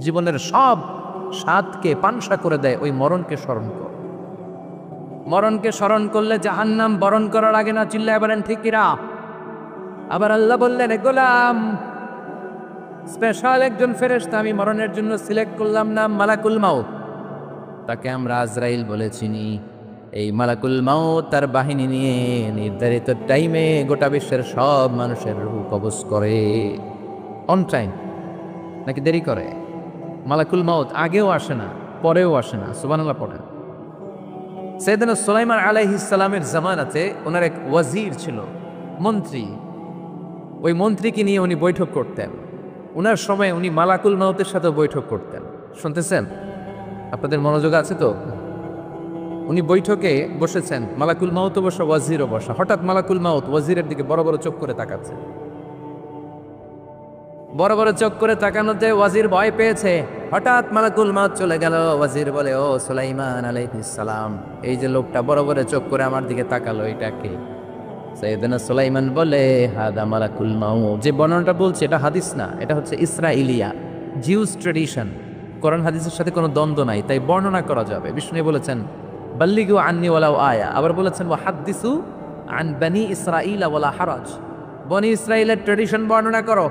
জীবনের সব স্বাদকে পানসা করে দেয় ওই মরণকে স্মরণ কর। মরণকে স্মরণ করলে জাহান্নাম বরণ করার আগে না চিল্লায় বলেন ঠিক কিনা? আবার আল্লাহ বললেন, এ গোলাম, স্পেশাল একজন ফেরেশতা আমি মরণের জন্য সিলেক্ট করলাম, নাম মালাকুল মাউত। তাকে আমরা আজরাইল বলে চিনি। এই মালাকুল মাউত তার বাহিনী নিয়ে নির্ধারিত টাইমে গোটা বিশ্বের সব মানুষের রূহ কবজ করে। অন টাইম নাকি দেরি করে? মালাকুল মাউত আগেও আসে না, পরেও আসে না। সুবহানাল্লাহ পড়েন। সাইয়েদনা সুলাইমান আলাইহিস সালামের জামানাতে ওনার এক ওয়াজির ছিল, মন্ত্রী। ওই মন্ত্রীকে নিয়ে উনি বৈঠক করতেন। ওনার সময় উনি মালাকুল মাউতের সাথে বৈঠক করতেন। শুনতেছেন? আপনাদের মনোযোগ আছে তো? উনি বৈঠকে বসেছেন, মালাকুল মাউতও বসা, ওয়াজিরও বসা। হঠাৎ মালাকুল মাউত ওয়াজিরের দিকে বড় বড় চোখ করে তাকাচ্ছে। বড় বড় চোখ করে তাকানোতে ওয়াজির ভয় পেয়েছে। হঠাৎ মালাকুল মাউত চলে গেল। ওয়াজির বলে, ও সুলাইমান আলাইহিস সালাম, এই যে লোকটা বড় বড় চোখ করে আমার দিকে তাকালো, এটা কে? সাইয়েদনা সুলাইমান বলে, হাদা মালাকুল মাউত। যে বর্ণনাটা বলছে এটা হাদিস না, এটা হচ্ছে ইসরাইলিয়া, জিউস ট্রেডিশন। কোরআন হাদিসের সাথে কোনো দ্বন্দ্ব নাই, তাই বর্ণনা করা যাবে। বিষ্ণু বলেছেন, বাল্লিগু আন্নি ওয়ালাউ আয়া। আবার বলেছেন, ওয়া হাদ্দিসু আন বানি ইসরাঈলা ওয়ালা হারাজ। বনি ইসরাইলের ট্রেডিশন বর্ণনা করো,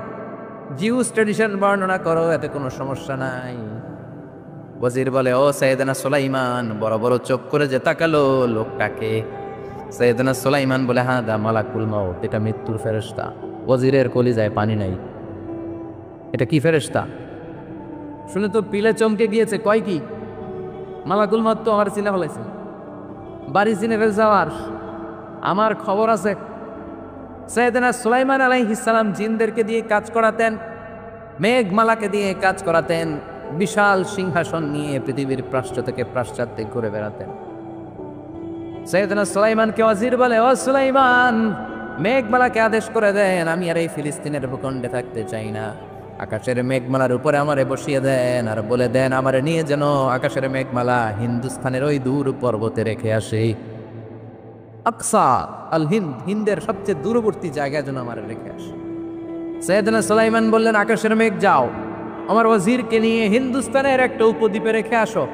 জিউস ট্রেডিশন বর্ণনা করো, এতে কোনো সমস্যা নাই। ওয়াজির বলে, ও সাইয়েদনা সুলাইমান, বড় বড় চোখ করে যে তাকালো লোকটাকে? সাইয়েদনা সুলাইমান বলে, হ্যাঁ দা মালাকুল মাউত, এটা মৃত্যুর ফেরেশতা। ওয়াজিরের কলিজায় পানি নাই। এটা কি ফেরেশতা? শুনে তো পিলে চমকে গিয়েছে। কয় কি? মালাকুল মাউত তো আমার চিনে ফেলাইছে, বাড়ি চিনে ফেলছে আমার, আমার খবর আছে। সাইয়েদনা সুলাইমান আলাইহিস সালাম জিনদেরকে দিয়ে কাজ করাতেন, মেঘমালাকে দিয়ে কাজ করাতেন, বিশাল সিংহাসন নিয়ে পৃথিবীর প্রাচ্য থেকে পাশ্চাত্যে ঘুরে বেড়াতেন। সাইয়েদনা সুলাইমানকে ওয়াজির বলে, ও সুলাইমান, মেঘমালাকে আদেশ করে দেন, আমি আর এই ফিলিস্তিনের ভূখণ্ডে থাকতে চাই না। আকাশের মেঘমালার উপরে আমারে বসিয়ে দেন, আর বলে দেন আমারে নিয়ে যেন আকাশের মেঘমালা হিন্দুস্তানের ওই দূর পর্বতে রেখে আসে। আকসা আল হিন্দ, হিন্দের সবচেয়ে দূরবর্তী জায়গায় যেন আমার রেখে আসে। সাইয়েদনা সুলাইমান বললেন, আকাশের মেঘ যাও, আমার ওয়াজিরকে নিয়ে হিন্দুস্তানের একটা উপদ্বীপে রেখে আসো।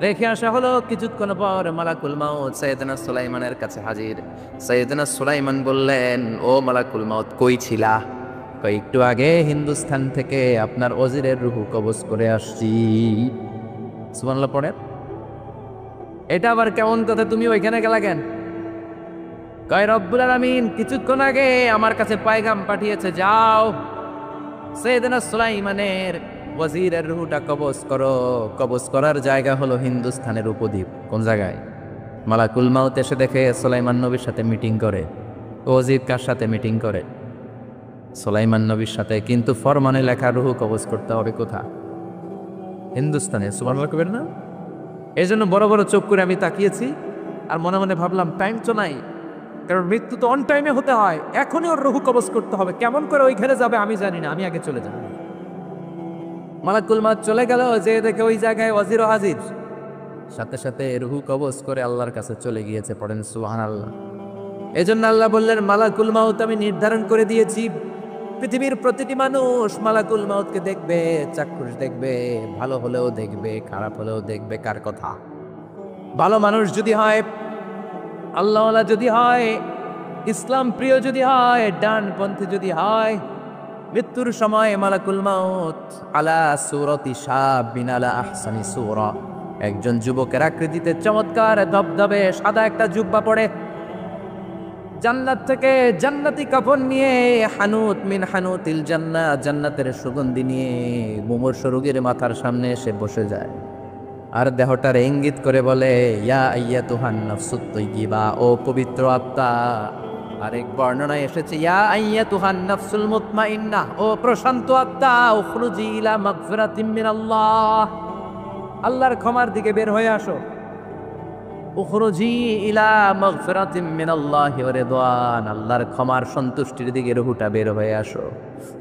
রেখে আসা হলো। কিছুক্ষণ পর মালাকুল মাউত সাইয়েদনা সুলাইমানের কাছে হাজির। সাইয়েদনা সুলাইমান বললেন, ও মালাকুল মাউত, কই ছিলা? একটু আগে হিন্দুস্তান থেকে আপনার ওয়াজিরের রূহ কবজ করে আসছি। সুবহানাল্লাহ পড়েন। এটা আবার কেমন কথা, তুমি ওইখানে গেলা কেন? কয়, রব্বুল আলামিন কিছুক্ষণ আগে আমার কাছে পায়গাম পাঠিয়েছে, যাও সাইয়েদনা সুলাইমানের ওয়াজিরের রূহটা কবজ করো। কবজ করার জায়গা হলো হিন্দুস্তানের উপদ্বীপ। কোন জায়গায়? মালাকুল মাউত এসে দেখে সুলাইমান নবীর সাথে মিটিং করে। ওয়াজির কার সাথে মিটিং করে? সুলাইমান নবীর সাথে। কিন্তু ফরমানে লেখা রূহ কবজ করতে হবে কোথা? হিন্দুস্তানে। সুবহানাল্লাহ কবেন না? এই জন্য বড় বড় চোখ করে আমি তাকিয়েছি, আর মনে মনে ভাবলাম টাইম তো নাই, কারণ মৃত্যু তো অন টাইমে হতে হয়, এখনই ওর রূহ কবজ করতে হবে। কেমন করে ওইখানে যাবে আমি জানি না, আমি আগে চলে যাব। মালাকুল মাউত চলে গেল, যে দেখে ওই জায়গায় ওয়াজিরও হাজির। সাথে সাথে রূহ কবজ করে আল্লাহর কাছে চলে গিয়েছে। পড়েন সুবহানাল্লাহ। এজন্য আল্লাহ বললেন, মালাকুল মাউত আমি নির্ধারণ করে দিয়েছি, পৃথিবীর প্রতিটি মানুষ মালাকুল মাউতকে দেখবে, চাক্ষুষ দেখবে, ভালো হলেও দেখবে, খারাপ হলেও দেখবে। কার কথা? ভালো মানুষ যদি হয়, আল্লাহওয়ালা যদি হয়, ইসলাম প্রিয় যদি হয়, ডানপন্থী যদি হয়, মৃত্যুর সময় মালাকুল মাউত আলা সূরাতি শাবিন আলা আহসানি সূরা, একজন যুবকের আকৃতিতে চমৎকার ধবধবে সাদা একটা জুব্বা পরে, জান্নাত থেকে জান্নাতি কাফন নিয়ে, হানুত মিন হানুতিল জান্নাত, জান্নাতের সুগন্ধি নিয়ে মুমূর্ষু রোগীর মাথার সামনে এসে বসে যায়, আর দেহটার ইঙ্গিত করে বলে, ইয়া আইয়াতুহান নাফসুত তাইয়্যিবা, ও পবিত্র আত্মা। আরেক বর্ণনায় এসেছে, ইয়া আইয়াতুহান নাফসুল মুতমাইন্নাহ, ও প্রশান্ত আত্মা, উখরুজি ইলা মাগফিরাতিম মিনাল্লাহ, আল্লাহর ক্ষমার দিকে বের হয়ে আসো। উখরুজি ইলা মাগফিরাতিম মিনাল্লাহি ওয়া রিদওয়ান, আল্লাহর ক্ষমার সন্তুষ্টির দিকে রুহটা বের হয়ে আসো।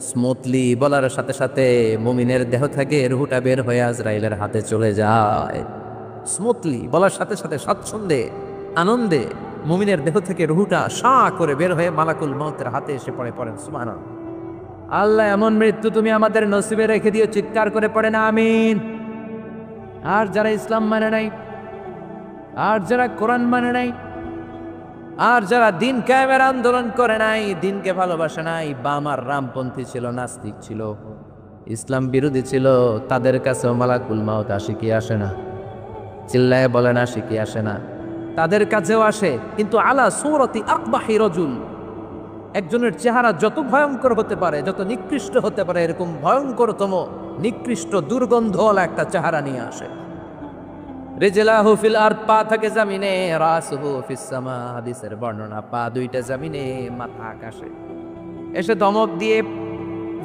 স্মুথলি বলার সাথে সাথে মুমিনের দেহ থেকে রুহটা বের হয়ে আজরাইলের হাতে চলে যায়। স্মুথলি বলার সাথে সাথে স্বাচ্ছন্দ্যে, আনন্দে মুমিনের দেহ থেকে রুহটা সা করে বের হয়ে মালাকুল মাউতের হাতে এসে পড়ে। পড়েন সুবহানাল্লাহ। আল্লাহ এমন মৃত্যু তুমি আমাদের নসিবে রেখে দিও, চিৎকার করে পড়েন আমিন। আর যারা ইসলাম মানে নাই, আর যারা কোরআন মানে নাই, আর যারা দিন কায়েমের আন্দোলন করে নাই, দিনকে ভালোবাসে নাই, বাম আর রামপন্থী ছিল, নাস্তিক ছিল, ইসলাম বিরোধী ছিল, তাদের কাছেও মালাকুল মাউত আসে কি আসে না? চিল্লায় বলেন আসে কি আসে না? তাদের কাছেও আসে, কিন্তু আলা সূরাতি আকবাহি রাজুল, একজনের চেহারা যত ভয়ঙ্কর হতে পারে, যত নিকৃষ্ট হতে পারে, এরকম ভয়ঙ্করতম নিকৃষ্ট দুর্গন্ধওয়ালা একটা চেহারা নিয়ে আসে। রিজলাহু ফিল আরদ, পা থাকে জমিনে, রাসুহু ফিস সামা, হাদিসের বর্ণনা, পা দুইটা জমিনে, মাথা আকাশে। এসে ধমক দিয়ে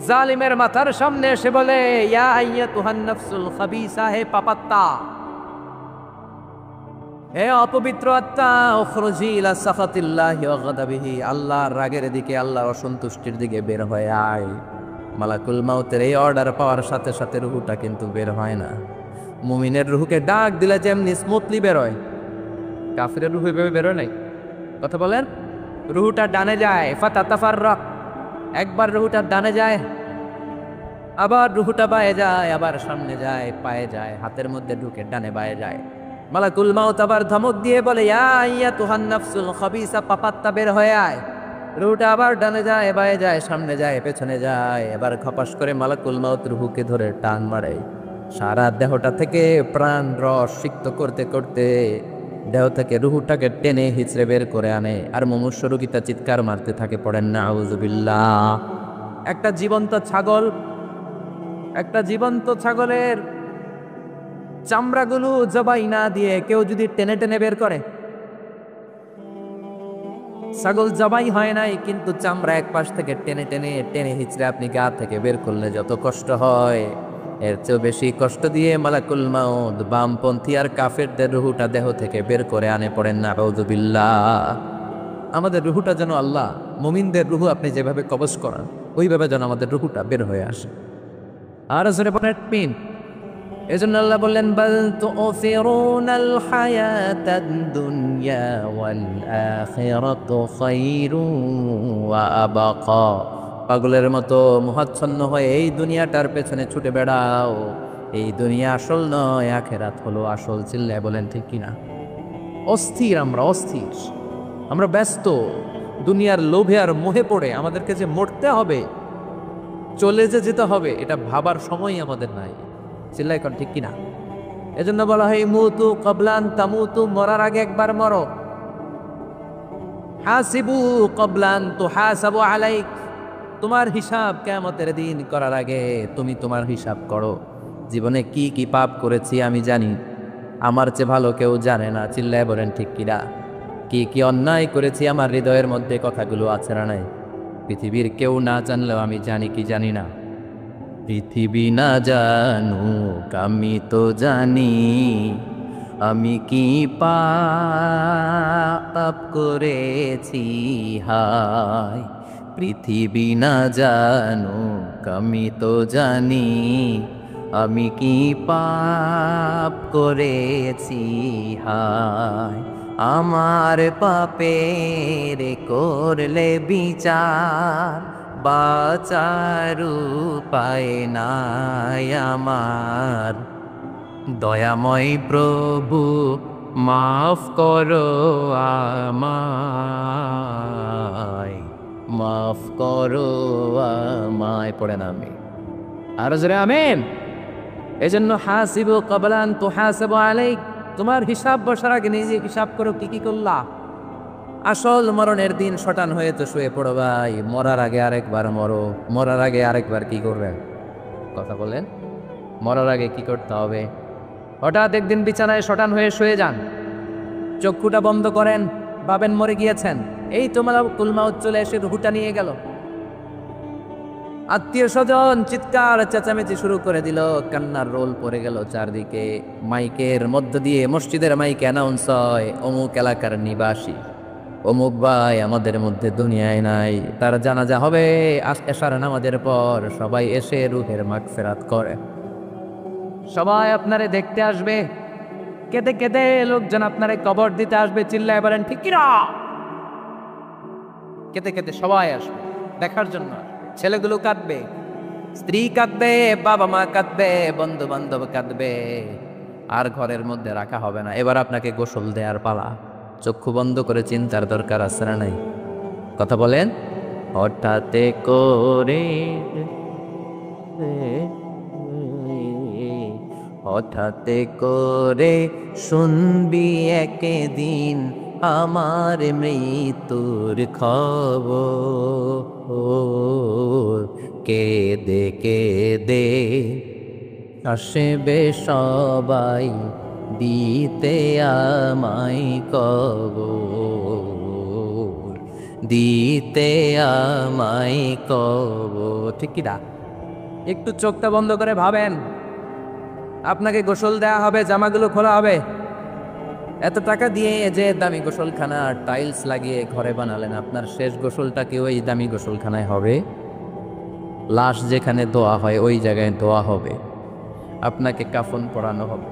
জালিমের মাথার সামনে এসে বলে, ইয়া আইয়াতুহান নাফসুল খাবিসা, হে পাপাত্তা, হে অপবিত্র আত্মা, উখরুজি ইলা সাখাতিল্লাহি ওয়া গাদাবিহি, আল্লাহর রাগের দিকে, আল্লাহর অসন্তুষ্টির দিকে বের হয়ে আয়। মালাকুল মাউতের এই অর্ডার পাওয়ার সাথে সাথে রুহুটা কিন্তু বের হয় না। মুমিনের রুহুকে ডাক দিলে যেমনি স্মুথলি বের হয়, কাফিরের রুহু এভাবে বের হয় নাই। কথা বলেন, রুহুটা ডানে যায়, ফাতাতাফাররাক, একবার রুহুটা ডানে যায়, আবার রুহুটা বায়ে যায়, আবার সামনে যায়, পায়ে যায়, হাতের মধ্যে ঢুকে ডানে বায়ে যায়। মালাকুল মাউত আবার ধমক দিয়ে বলে, ইয়া আইয়াতুহান নাফসুল খাবিসা, পাপাত্তা, বের হয়ে আয়। রুহুটা আবার ডানে যায়, বায়ে যায়, সামনে যায়, পেছনে যায়। এবার খপাস করে মালাকুল মাউত রুহুকে ধরে টান মারে, সারা দেহটা থেকে প্রাণ রস সিক্ত করতে করতে দেহ থেকে রুহুটাকে টেনে হিচড়ে বের করে আনে। আর মুমূর্ষু রোগীটা চিৎকার মারতে থাকে, পড়েন না আউযুবিল্লাহ। একটা জীবন্ত ছাগলের চামড়াগুলো জবাই না দিয়ে কেউ যদি টেনে টেনে বের করে, ছাগল জবাই হয় নাই কিন্তু চামড়া এক পাশ থেকে টেনে টেনে টেনে হিচড়ে আপনি গা থেকে বের করলে যত কষ্ট হয়, এর চেয়েও বেশি কষ্ট দিয়ে মালাকুল মাউত বামপন্থী আর কাফেরদের রুহুটা দেহ থেকে বের করে আনে, পড়েন না আউযুবিল্লাহ। আমাদের রুহুটা যেন আল্লাহ, মুমিনদের রুহু আপনি যেভাবে কবজ করান, ওইভাবে যেন আমাদের রুহুটা বের হয়ে আসে। আর জোরে পড়েন মিন। এজন্য আল্লাহ বললেন, বাল তু'থিরুনাল হায়াতাদ দুনিয়া ওয়াল আখিরাতু খায়রুন ওয়া আবকা। পাগলের মতো মোহাচ্ছন্ন হয়ে এই দুনিয়াটার পেছনে ছুটে বেড়াও, এই দুনিয়া আসল নয়, আখিরাত হলো আসল। চিল্লায় বলেন ঠিক কিনা? অস্থির, আমরা ব্যস্ত দুনিয়ার লোভে আর মোহে পড়ে, আমাদেরকে যে মরতে হবে, চলে যেতে হবে, এটা ভাবার সময়ই আমাদের নাই। চিল্লাই কর ঠিক কিনা? এজন্য বলা হয় মুতু ক্বাবলান তামুতু, মরার আগে একবার মরো। হাসিবু ক্বাবলান তুহাসাবু আলাইক, তোমার হিসাব কিয়ামতের দিন করার আগে তুমি তোমার হিসাব করো। জীবনে কি কি পাপ করেছি আমি জানি, আমার চেয়ে ভালো কেউ জানে না। চিল্লায় বলেন ঠিক কিনা? কি কি অন্যায় করেছি আমার হৃদয়ের মধ্যে কথাগুলো আছে না নাই? পৃথিবীর কেউ না জানলেও আমি জানি কি জানি না? পৃথিবী না জানুক আমি তো জানি, আমি কি পাপ করেছি হায়। পৃথিবী না জানুক আমি তো জানি, আমি কি পাপ করেছি হায়। আমার পাপের করলে বিচার, বাঁচার উপায় নাই আমার। দয়াময় প্রভু মাফ করো আমায়, মাফ করো আমায়। পড়েন আমি আর জোরে আমিন। এজন্য হাসিবু ক্বাবলান তুহাসাবু আলাইক, তোমার হিসাব বসার আগে নিজে হিসাব করো কি কি করলা। আসল মরণের দিন শটান হয়ে তো শুয়ে পড়ো ভাই, মরার আগে আরেকবার মরো। মরার আগে আরেকবার কি করবেন? কথা বলেন, মরার আগে কি করতে হবে? হঠাৎ একদিন বিছানায় শটান হয়ে শুয়ে যান, চক্ষুটা বন্ধ করেন, ভাবেন মরে গিয়েছেন, এই তো মালাকুল মাউত চলে এসে রুহুটা নিয়ে গেল। আত্মীয় স্বজন চিৎকার চেঁচামেচি শুরু করে দিল, কান্নার রোল পড়ে গেল চারদিকে। মাইকের মধ্য দিয়ে, মসজিদের মাইকে অ্যানাউন্স হয়, অমুক এলাকার নিবাসী অমুক ভাই আমাদের মধ্যে দুনিয়ায় নাই, তার জানাজা হবে এশার নামাজের পর। সবাই এসে রুহের মাগফিরাত করে, সবাই আপনারে দেখতে আসবে, কেঁদে কেঁদে লোকজন আপনারে কবর দিতে আসবে। চিল্লায় বলেন ঠিক কিনা? কেঁদে কেঁদে সবাই আসবে দেখার জন্য আসবে। ছেলেগুলো কাঁদবে, স্ত্রী কাঁদবে, বাবা মা কাঁদবে, বন্ধু বান্ধব কাঁদবে, আর ঘরের মধ্যে রাখা হবে না। এবার আপনাকে গোসল দেওয়ার পালা। চক্ষু বন্ধ করে চিন্তার দরকার আছে না নাই? কথা বলেন। হঠাৎ করে, হঠাৎ করে শুনবি একদিন আমার মৃত্যুর খবর, কেঁদে কেঁদে আসবে সবাই দিতে আমায় কবর, দিতে আমায় কবর। ঠিক কি না? একটু চোখটা বন্ধ করে ভাবেন, আপনাকে গোসল দেয়া হবে, জামাগুলো খোলা হবে। এত টাকা দিয়ে যে দামি গোসলখানা টাইলস লাগিয়ে ঘরে বানালেন, আপনার শেষ গোসলটা কি ওই দামি গোসলখানায় হবে? লাশ যেখানে ধোয়া হয় ওই জায়গায় ধোয়া হবে, আপনাকে কাফন পরানো হবে।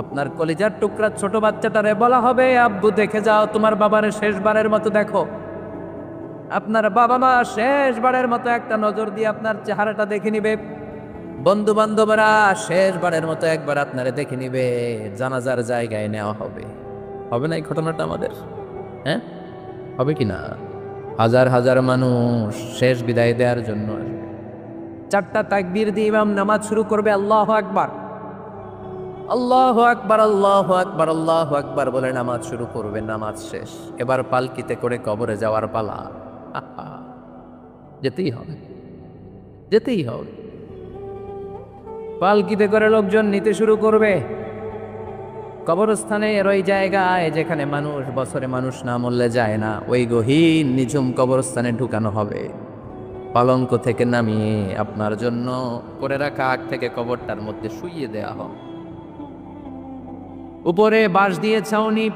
আপনার কলিজার টুকরা ছোট বাচ্চাটারে বলা হবে, আব্বু দেখে যাও, তোমার বাবারে শেষবারের মতো দেখো। আপনার বাবা মা শেষবারের মতো একটা নজর দিয়ে আপনার চেহারাটা দেখে নিবে। বন্ধু বান্ধবরা শেষবারের মতো একবার আপনারে দেখে নিবে। জানাজার জায়গায় নেওয়া হবে। হবে না এই ঘটনাটা আমাদের? হ্যাঁ, হবে কি না? হাজার হাজার মানুষ শেষ বিদায় দেওয়ার জন্য আসবে। 4টা তাকবীর দিয়ে ইমাম নামাজ শুরু করবে, আল্লাহু আকবার, আল্লাহু আকবার, আল্লাহু আকবার, আল্লাহু আকবার বলে নামাজ শুরু করবে। নামাজ শেষ, এবার পালকিতে করে কবরে যাওয়ার পালা। যেতেই হবে, যেতেই হবে। পালকিতে করে লোকজন নিতে শুরু করবে। কবরস্থানের ওই জায়গায় যেখানে মানুষ বছরে মানুষ না মরলে যায় না, ওই গহীন নিঝুম কবরস্থানে ঢুকানো হবে। পালঙ্ক থেকে নামিয়ে আপনার জন্য করে রাখা আগ থেকে কবরটার মধ্যে শুইয়ে দেয়া হবে। উপরে বাঁশ দিয়ে ছাউনি,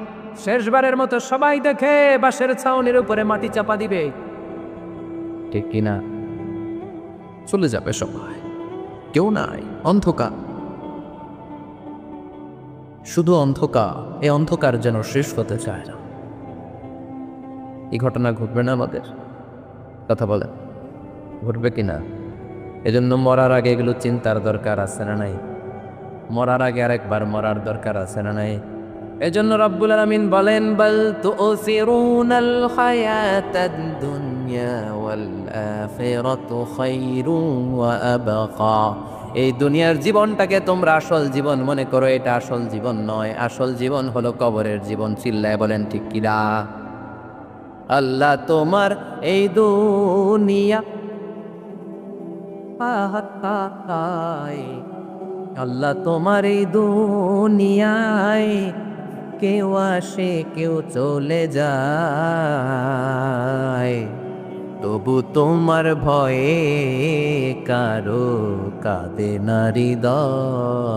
শেষবারের মতো সবাই দেখে বাঁশের ছাউনির উপরে মাটি চাপা দিবে। ঠিক কিনা? চলে যাবে সবাই, কেউ নাই, অন্ধকার, শুধু অন্ধকার। এই অন্ধকার যেন শেষ হতে চায় না। এই ঘটনা ঘটবে না আমাদের? কথা বলেন, ঘটবে কিনা? এজন্য মরার আগে এগুলো চিন্তার দরকার আছে না নাই? মরার আগে আরেকবার মরার দরকার আছে না নাই? এজন্য রব্বুল আলামিন বলেন, বাল তুসিরুনাল হায়াতাদ দুনিয়া ওয়াল আখিরাতু খায়রুন ওয়া আবকা। এই দুনিয়ার জীবনটাকে তোমরা আসল জীবন মনে করো, এটা আসল জীবন নয়। আসল জীবন হলো কবরের জীবন। চিল্লায় বলেন ঠিক কিনা? আল্লাহ তোমার এই দুনিয়া, আল্লাহ তোমার এই দুনিয়ায় কেউ আসে কেউ চলে যায়, তবু তোমার ভয়ে কারো কাঁদে না হৃদয়।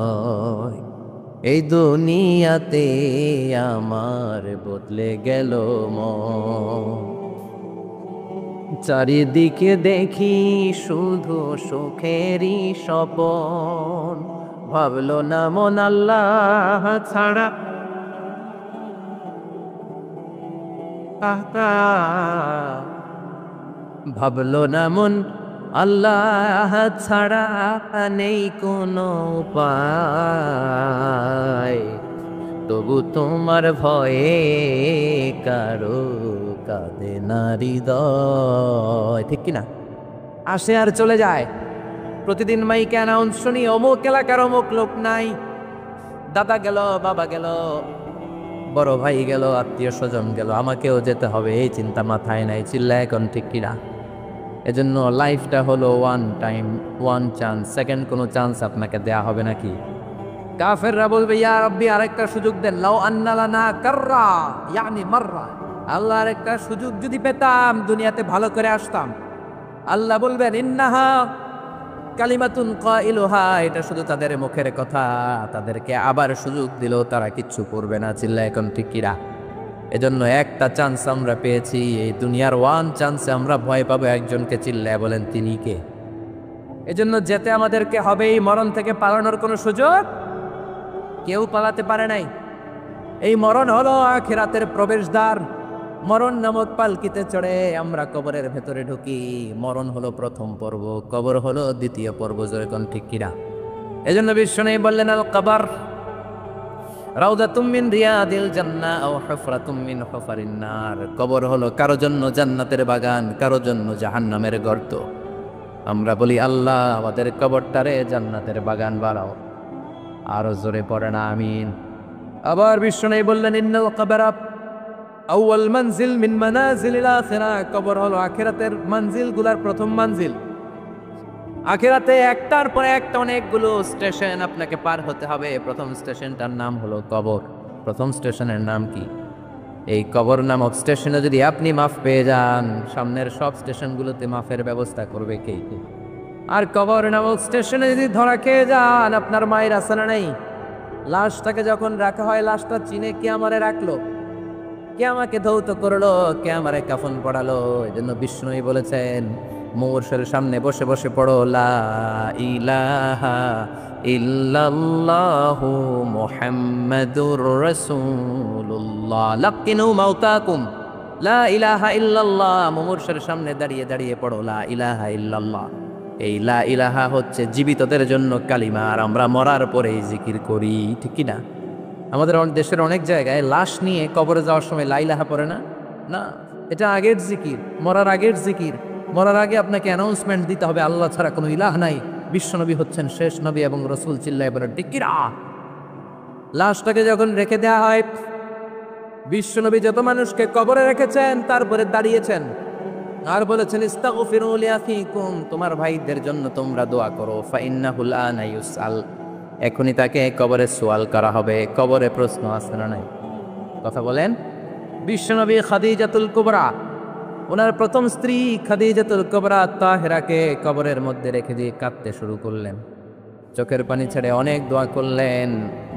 এই দুনিয়াতে আমার বদলে গেল মন, চারিদিকে দেখি শুধু সুখেরই স্বপন। ভাবলো না মন আল্লাহ ছাড়া, ভাবলো না মন আল্লাহ ছাড়া নেই কোনো উপায়, তবু তোমার ভয়ে কারো কাঁদে না হৃদয়। ঠিক কিনা? আসে আর চলে যায়। প্রতিদিন মাইকে অ্যানাউন্স শুনি, অমুক এলাকার অমুক লোক নাই। দাদা গেল, বাবা গেল, বড় ভাই গেল, আত্মীয় স্বজন গেল, আমাকেও যেতে হবে, এই চিন্তা মাথায় নাই। চিল্লা এখন ঠিক কিনা? এজন্য লাইফটা হলো one time, one chance. Second কোনো চান্স আপনাকে দেয়া হবে নাকি? কাফেররা বলবে, ইয়া রাব্বি আরেকটা সুযোগ দেন, লাউ আন্না লানা কাররা ইয়ানি মাররা। আল্লাহ আরেকটা সুযোগ যদি পেতাম দুনিয়াতে ভালো করে আসতাম। আল্লাহ বলবেন, ইন্নাহা কালিমাতুন কাইলুহা, এটা শুধু তাদের মুখের কথা, তাদেরকে আবার সুযোগ দিলেও তারা কিচ্ছু করবে না। চিল্লা এখন ঠিক কিরা? এজন্য একটা চান্স আমরা পেয়েছি, এই দুনিয়ার ওয়ান চান্সে আমরা ভয় পাবো একজনকে। চিল্লায় বলেন তিনি কে? এজন্য যেতে আমাদেরকে হবে। এই মরণ থেকে পালানোর কোনো সুযোগ কেউ পালাতে পারে নাই। এই মরণ হলো আখিরাতের প্রবেশদ্বার। মরণ নামক পালকিতে চড়ে আমরা কবরের ভেতরে ঢুকি। মরণ হলো প্রথম পর্ব, কবর হলো দ্বিতীয় পর্ব। জোরে কোন ঠিক কিনা? এজন্য বিশ্বনবী বললেন, আল কবর রাউদাতুম মিন রিয়াদিল জান্নাহ আও হুফরাতুম মিন হুফারিন নার। কবর হলো কারো জন্য জান্নাতের বাগান, কারো জন্য জাহান্নামের গর্ত। আমরা বলি, আল্লাহ আমাদের কবরটারে জান্নাতের বাগান বানাও। আরো জোরে পড়েন আমিন। আবার বিশ্বনবী বললেন, ইন্নাল কবরা আউয়াল মানজিল মিন মানাজিলিল আখিরাহ। কবর হলো আখিরাতের মানজিলগুলোর প্রথম মানজিল। আখিরাতে একটার পর একটা অনেকগুলো স্টেশন আপনাকে পার হতে হবে। প্রথম স্টেশনটার নাম হলো কবর। প্রথম স্টেশনের নাম কি? এই কবর নামক স্টেশনে যদি আপনি মাফ পেয়ে যান, সামনের সব স্টেশনগুলোতে মাফের ব্যবস্থা করবে কে? আর কবর নামক স্টেশনে যদি ধরা খেয়ে যান, আপনার মায়ের আসানা নেই। লাশটাকে যখন রাখা হয়, লাশটা চিনে কে আমারে রাখলো, কে আমাকে ধৌত করলো, কে আমারে কাফন পড়ালো। এই জন্য বিষ্ণুই বলেছেন, মোর্শের সামনে বসে বসে পড়ো, লা ইলাহা ইল্লাল্লাহু মুহাম্মাদুর রাসূলুল্লাহ। লাকিনু মাউতাকুম, লা ইলাহা ইল্লাল্লাহ। মোর্শের সামনে দাঁড়িয়ে দাঁড়িয়ে পড়ো, লা ইলাহা ইল্লাল্লাহ। এই লা ইলাহা হচ্ছে জীবিতদের জন্য কালিমা, আর আমরা মরার পরেই জিকির করি, ঠিক কি না? আমাদের দেশের অনেক জায়গায় লাশ নিয়ে কবরে যাওয়ার সময় লা ইলাহা পড়ে না। না, এটা আগের জিকির, মরার আগের জিকির। মরার আগে আপনাকে অ্যানাউন্সমেন্ট দিতে হবে, আল্লাহ ছাড়া কোনো ইলাহ নাই, বিশ্বনবী হচ্ছেন শেষ নবী এবং রসুল। চিল্লায় বলেন ঠিক কিনা? লাশটাকে যখন রেখে দেওয়া হয়, বিশ্বনবী যত মানুষকে কবরে রেখেছেন তারপরে দাঁড়িয়েছেন আর বলেছেন, ইস্তাগফিরু লিআখিকুম, তোমার ভাইদের জন্য তোমরা দোয়া করো। ফাইন্নাহুল আনা ইউসআল, এখনই তাকে কবরে সোয়াল করা হবে। কবরে প্রশ্ন আছে না নাই? কথা বলেন। বিশ্বনবী খাদিজাতুল কুবরা, ওনার প্রথম স্ত্রী খাদিজাতুল কুবরা তাহেরাকে কবরের মধ্যে রেখে দিয়ে কাঁদতে শুরু করলেন, চোখের পানি ছেড়ে অনেক দোয়া করলেন।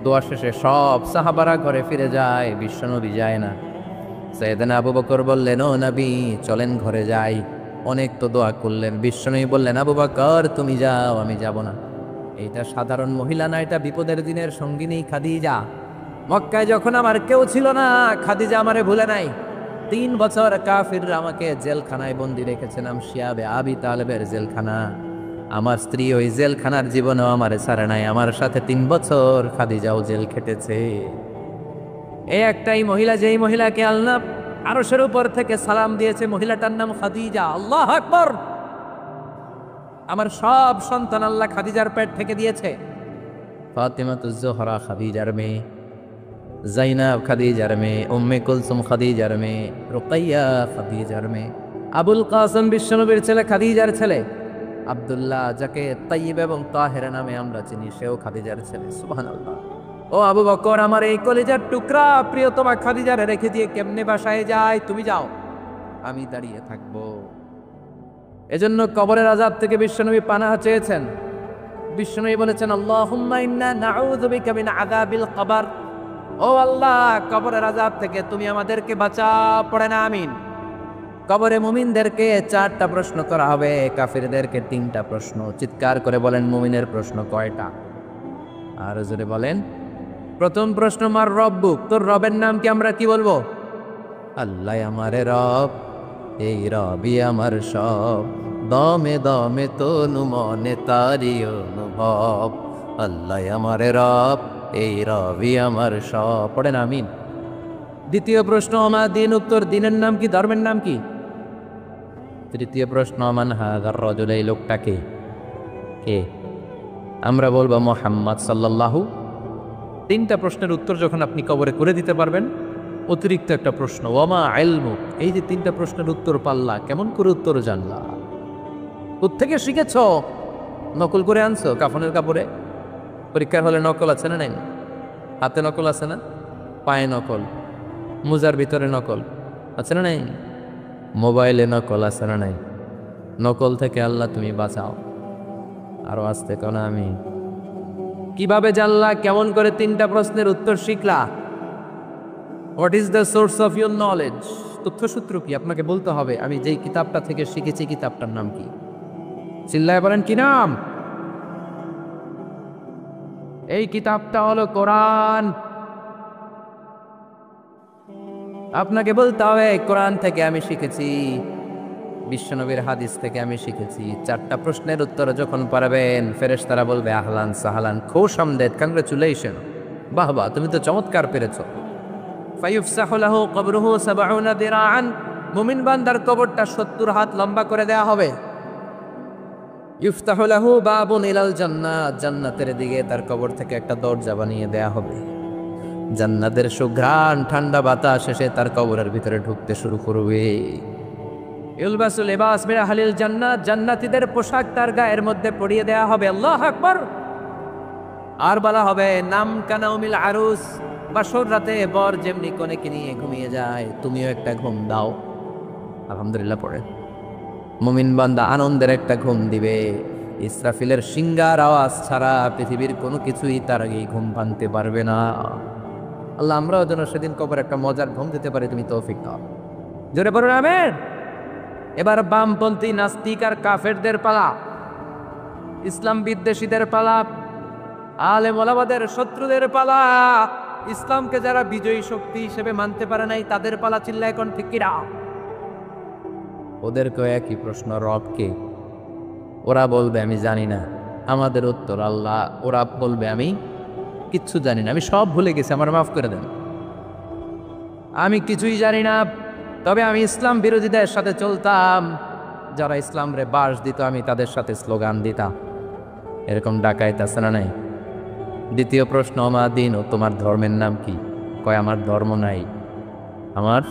দোয়া শেষে সব সাহাবারা ঘরে ফিরে যায়, বিশ্বনবী যায় না। সাইয়েদনা আবু বকর বললেন, ও নবী চলেন ঘরে যাই। অনেক তো দোয়া করলেন। বিশ্বনবী বললেন, আবু বকর তুমি যাও, আমি যাব না। এইটা সাধারণ মহিলা না, এটা বিপদের দিনের সঙ্গিনী খাদিজা। মক্কায় যখন আমার কেউ ছিল না, খাদিজা আমারে ভুলে নাই। 3 বছর কাফিররা আমাকে জেলখানায় বন্দি রেখেছিলাম, শিয়াবে আবি তালেবের জেলখানা। আমার স্ত্রী ওই জেলখানার জীবনেও আমারে ছাড়ে নাই। আমার সাথে 3 বছর খাদিজাও জেল খেটেছে। এই একটাই মহিলা, যেই মহিলাকে আল্লাহ আরশের উপর থেকে সালাম দিয়েছে, মহিলাটার নাম খাদিজা। আল্লাহু আকবার। আমার সব সন্তান আল্লাহ খাদিজার পেট থেকে দিয়েছে। ফাতিমাতুজ জোহরা খাদিজার মেয়ে, জাইনাব খাদিজার মেয়ে, উম্মে কুলসুম খাদিজার মেয়ে, রুকাইয়া খাদিজার মেয়ে, আবুল কাসেম বিশ্বনবীর ছেলে খাদিজার ছেলে, আব্দুল্লাহ যাকে তাইয়্যিব এবং তাহেরা নামে আমরা চিনি, সেও খাদিজার ছেলে। সুবহানাল্লাহ। ও আবু বকর, আমার এই কলিজার টুকরা প্রিয়তমা খাদিজারে রেখে দিয়ে কেমনে বাসায় যায়? তুমি যাও, আমি দাঁড়িয়ে থাকবো। এজন্য কবরের আযাব থেকে বিশ্বনবী পানাহ চেয়েছেন। বিশ্বনবী বলেছেন, আল্লাহুম্মা ইন্না নাউযু বিকা মিন আযাবিল কবর। ও আল্লাহ, কবরের আযাব থেকে তুমি আমাদেরকে বাঁচাও। পড়েন আমিন। কবরে মুমিনদেরকে 4টা প্রশ্ন করা হবে, কাফিরদেরকে 3টা প্রশ্ন। চিৎকার করে বলেন, মুমিনের প্রশ্ন কয়টা? আর জোরে বলেন। প্রথম প্রশ্ন, মার রব্বুক, তোর রবের নাম কি? আমরা কি বলবো? আল্লাহ আমারে রব, এই রবি আমার সব, দমে দমে তনু মনে তারি অনুভব। আল্লাহ আমারে রব, এই রবি আমার সব। পড়েন আমিন। দ্বিতীয় প্রশ্ন, আমার দিন, উত্তর দিনের নাম কি? ধর্মের নাম কি? তৃতীয় প্রশ্ন, মান হাযার রাজুল, এই লোকটাকে কে? আমরা বলবো মুহাম্মদ সাল্লাল্লাহু। 3টা প্রশ্নের উত্তর যখন আপনি কবরে করে দিতে পারবেন, অতিরিক্ত একটা প্রশ্ন, ওয়ামা ইলমুক, এই যে 3টা প্রশ্নের উত্তর পাল্লা, কেমন করে উত্তর জানলা? কোত্থেকে শিখেছ? নকল করে আনছো কাফনের কাপড়ে? পরীক্ষার হলে নকল আছে না নাই? হাতে নকল আছে না? পায়ে নকল, মুজার ভিতরে নকল আছে না নাই? মোবাইলে নকল আছে না নাই? নকল থেকে আল্লাহ তুমি বাঁচাও। আরো আসতে কোন আমি কিভাবে জানলা? কেমন করে 3টা প্রশ্নের উত্তর শিখলা? What is the source of your knowledge? তথ্যসূত্র কি? আপনাকে বলতে হবে, আমি যেই কিতাবটা থেকে শিখেছি কিতাবটার নাম কি? চিল্লায় বলেন, কি নাম? এই কিতাবটা হলো কোরআন। আপনাকে বলতে হবে কোরআন থেকে আমি শিখেছি, বিশ্বনবীর হাদিস থেকে আমি শিখেছি। 4টা প্রশ্নের উত্তর যখন পারবেন, ফেরেশতারা বলবে আহলান সাহলান, খুশ আমদেদ, কংগ্রেচুলেশন, বাহ বাহ, তুমি তো চমৎকার পেরেছো। ফায়ুফসাহু লাহু কবরুহু 70 দিরাআন, মুমিন বান্দার কবরটা 70 হাত লম্বা করে দেয়া হবে। ইফতাহু লাহু বাবুন ইলাল জান্নাত, জান্নাতের দিকে তার কবর থেকে একটা দরজা বানিয়ে দেয়া হবে। জান্নাতের সুঘ্রাণ ঠান্ডা বাতাস এসে তার কবরের ভিতরে ঢুকতে শুরু করবে। ইলবাসু লিবাস মিন আহলিল জান্নাত, জান্নাতীদের পোশাক তার গায়ের মধ্যে পরিয়ে দেয়া হবে। আল্লাহু আকবার। আর বলা হবে নাম কানাউমিল আরুস, বাসর রাতে বর যেমনি কনেকে নিয়ে ঘুমিয়ে যায়, তুমিও একটা ঘুম দাও। আলহামদুলিল্লাহ পড়ে মুমিন বান্দা আনন্দের একটা ঘুম দিবে। ইসরাফিলের সিংগার আওয়াজ ছাড়া পৃথিবীর কোনো কিছুই তার আগে ঘুম ভাঙতে পারবে না। আল্লাহ আমরাও যেন সেদিন কবর একটা মজার ঘুম দিতে পারি, তুমি তৌফিক দাও। জোরে পড়ুন আমিন। এবার বামপন্থী নাস্তিক আর কাফেরদের পালা, ইসলাম বিদ্বেষীদের পালা, আলেম ওলামাদের শত্রুদের পালা, ইসলামকে যারা বিজয়ী শক্তি হিসেবে মানতে পারে নাই তাদের পালা। চিল্লা এখন ঠিক কিনা? ওদেরকে একই প্রশ্ন, রব কে? ওরা বলবে আমি জানি না। আমাদের উত্তর আল্লাহ। ওরা বলবে আমি কিচ্ছু জানি না, আমি সব ভুলে গেছি, আমার মাফ করে দেন, আমি কিছুই জানি না। তবে আমি ইসলাম বিরোধীদের সাথে চলতাম, যারা ইসলাম রে বাস দিত আমি তাদের সাথে স্লোগান দিতাম। এরকম ডাকাইত আছে না নাই? দ্বিতীয় প্রশ্ন, আমার দিন ও তোমার ধর্মের নাম কি? কয় আমার ধর্ম নাই, আমার